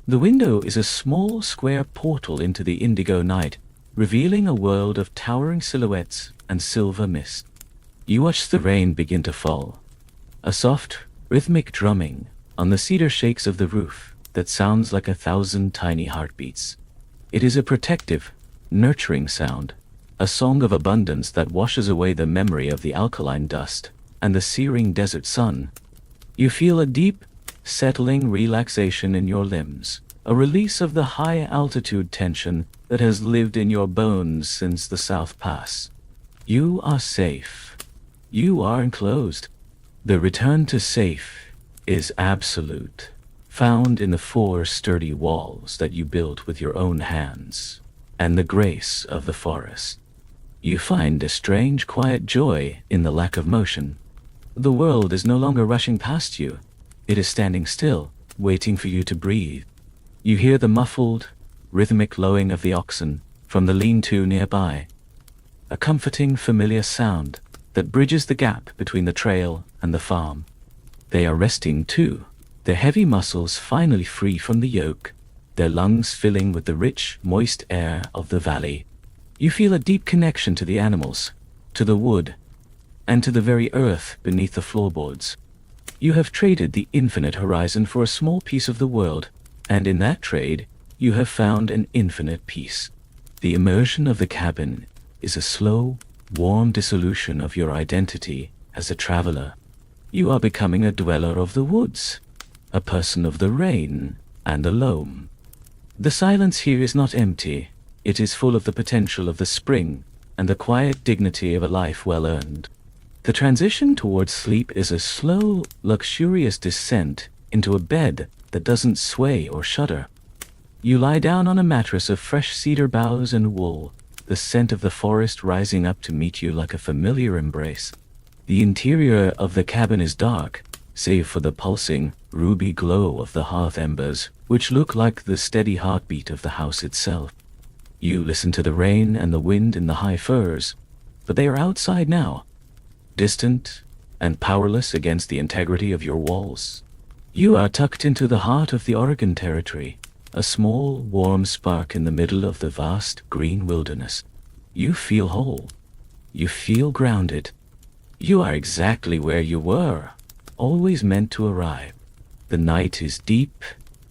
The window is a small, square portal into the indigo night, revealing a world of towering silhouettes and silver mist. You watch the rain begin to fall. A soft, rhythmic drumming on the cedar shakes of the roof that sounds like 1,000 tiny heartbeats. It is a protective, nurturing sound, a song of abundance that washes away the memory of the alkaline dust and the searing desert sun. You feel a deep, settling relaxation in your limbs, a release of the high-altitude tension that has lived in your bones since the South Pass. You are safe. You are enclosed. The return to safe is absolute, found in the 4 sturdy walls that you built with your own hands, and the grace of the forest. You find a strange, quiet joy in the lack of motion. The world is no longer rushing past you. It is standing still, waiting for you to breathe. You hear the muffled, rhythmic lowing of the oxen from the lean-to nearby, a comforting, familiar sound that bridges the gap between the trail and the farm. They are resting too, their heavy muscles finally free from the yoke, their lungs filling with the rich, moist air of the valley. You feel a deep connection to the animals, to the wood, and to the very earth beneath the floorboards. You have traded the infinite horizon for a small piece of the world, and in that trade, you have found an infinite peace. The immersion of the cabin is a slow, warm dissolution of your identity as a traveler. You are becoming a dweller of the woods, a person of the rain and the loam. The silence here is not empty. It is full of the potential of the spring and the quiet dignity of a life well earned. The transition towards sleep is a slow, luxurious descent into a bed that doesn't sway or shudder. You lie down on a mattress of fresh cedar boughs and wool, the scent of the forest rising up to meet you like a familiar embrace. The interior of the cabin is dark, save for the pulsing, ruby glow of the hearth embers, which look like the steady heartbeat of the house itself. You listen to the rain and the wind in the high firs, but they are outside now, distant and powerless against the integrity of your walls. You are tucked into the heart of the Oregon Territory, a small, warm spark in the middle of the vast green wilderness. You feel whole. You feel grounded. You are exactly where you were, always meant to arrive. The night is deep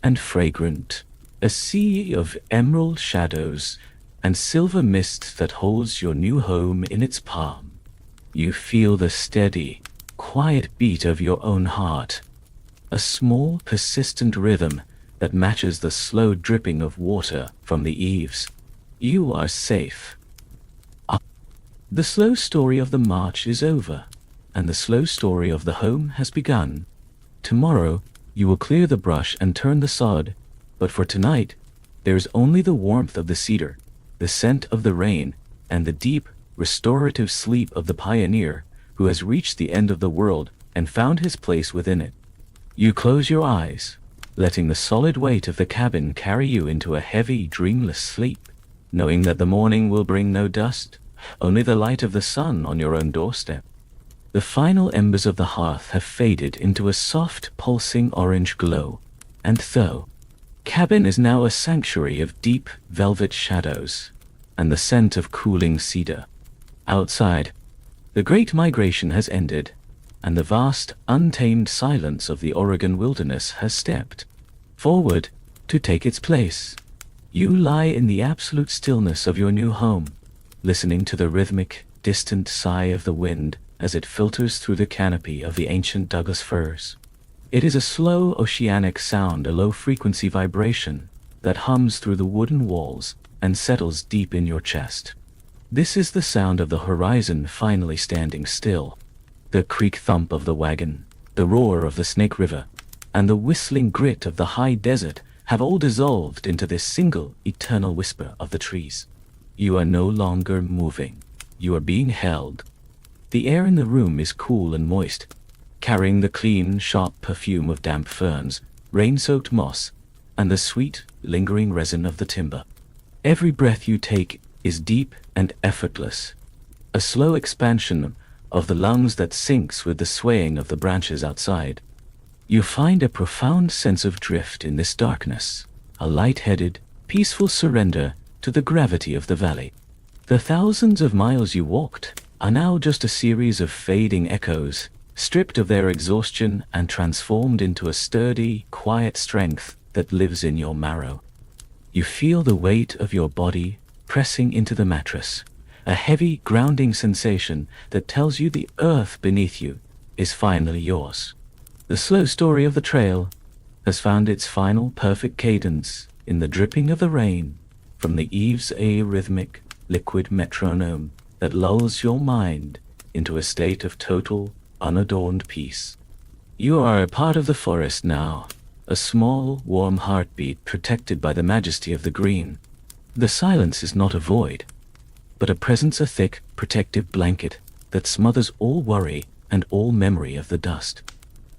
and fragrant, a sea of emerald shadows and silver mist that holds your new home in its palm. You feel the steady, quiet beat of your own heart, a small, persistent rhythm that matches the slow dripping of water from the eaves. You are safe. The slow story of the march is over, and the slow story of the home has begun. Tomorrow, you will clear the brush and turn the sod, but for tonight, there is only the warmth of the cedar, the scent of the rain, and the deep, restorative sleep of the pioneer who has reached the end of the world and found his place within it. You close your eyes, letting the solid weight of the cabin carry you into a heavy, dreamless sleep, knowing that the morning will bring no dust, only the light of the sun on your own doorstep. The final embers of the hearth have faded into a soft, pulsing orange glow, and the cabin is now a sanctuary of deep, velvet shadows, and the scent of cooling cedar. Outside, the great migration has ended, and the vast, untamed silence of the Oregon wilderness has stepped forward to take its place. You lie in the absolute stillness of your new home, listening to the rhythmic, distant sigh of the wind as it filters through the canopy of the ancient Douglas firs. It is a slow, oceanic sound, a low-frequency vibration that hums through the wooden walls and settles deep in your chest. This is the sound of the horizon finally standing still. The creak-thump of the wagon, the roar of the Snake River, and the whistling grit of the high desert have all dissolved into this single, eternal whisper of the trees. You are no longer moving. You are being held. The air in the room is cool and moist, carrying the clean, sharp perfume of damp ferns, rain-soaked moss, and the sweet, lingering resin of the timber. Every breath you take is deep and effortless, a slow expansion of the lungs that syncs with the swaying of the branches outside. You find a profound sense of drift in this darkness, a light-headed, peaceful surrender to the gravity of the valley. The thousands of miles you walked are now just a series of fading echoes, stripped of their exhaustion and transformed into a sturdy, quiet strength that lives in your marrow. You feel the weight of your body pressing into the mattress, a heavy, grounding sensation that tells you the earth beneath you is finally yours. The slow story of the trail has found its final perfect cadence in the dripping of the rain from the eaves, a rhythmic, liquid metronome that lulls your mind into a state of total, unadorned peace. You are a part of the forest now, a small, warm heartbeat protected by the majesty of the green. The silence is not a void, but a presence, a thick, protective blanket that smothers all worry and all memory of the dust.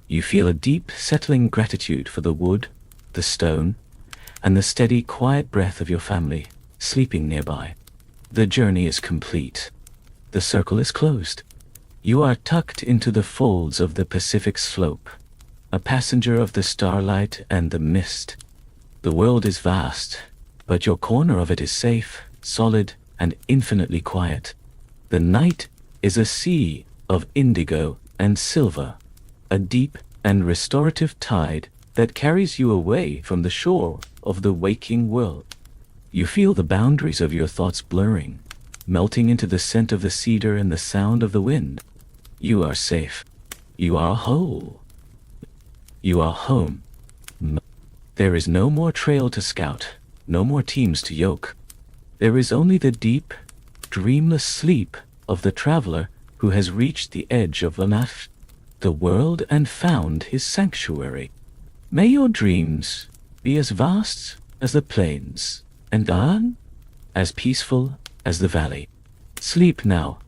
You feel a deep, settling gratitude for the wood, the stone, and the steady, quiet breath of your family sleeping nearby. The journey is complete. The circle is closed. You are tucked into the folds of the Pacific slope, a passenger of the starlight and the mist. The world is vast, but your corner of it is safe, solid, and infinitely quiet. The night is a sea of indigo and silver, a deep and restorative tide that carries you away from the shore of the waking world. You feel the boundaries of your thoughts blurring, melting into the scent of the cedar and the sound of the wind. You are safe. You are whole. You are home. There is no more trail to scout, no more teams to yoke. There is only the deep, dreamless sleep of the traveler who has reached the edge of the world and found his sanctuary. May your dreams be as vast as the plains, and as peaceful as the valley. Sleep now,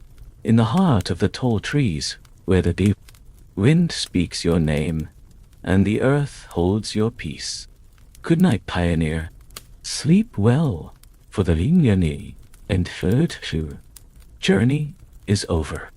in the heart of the tall trees, where the deep wind speaks your name, and the earth holds your peace. Good night, pioneer. Sleep well, for the Lignani and third journey is over.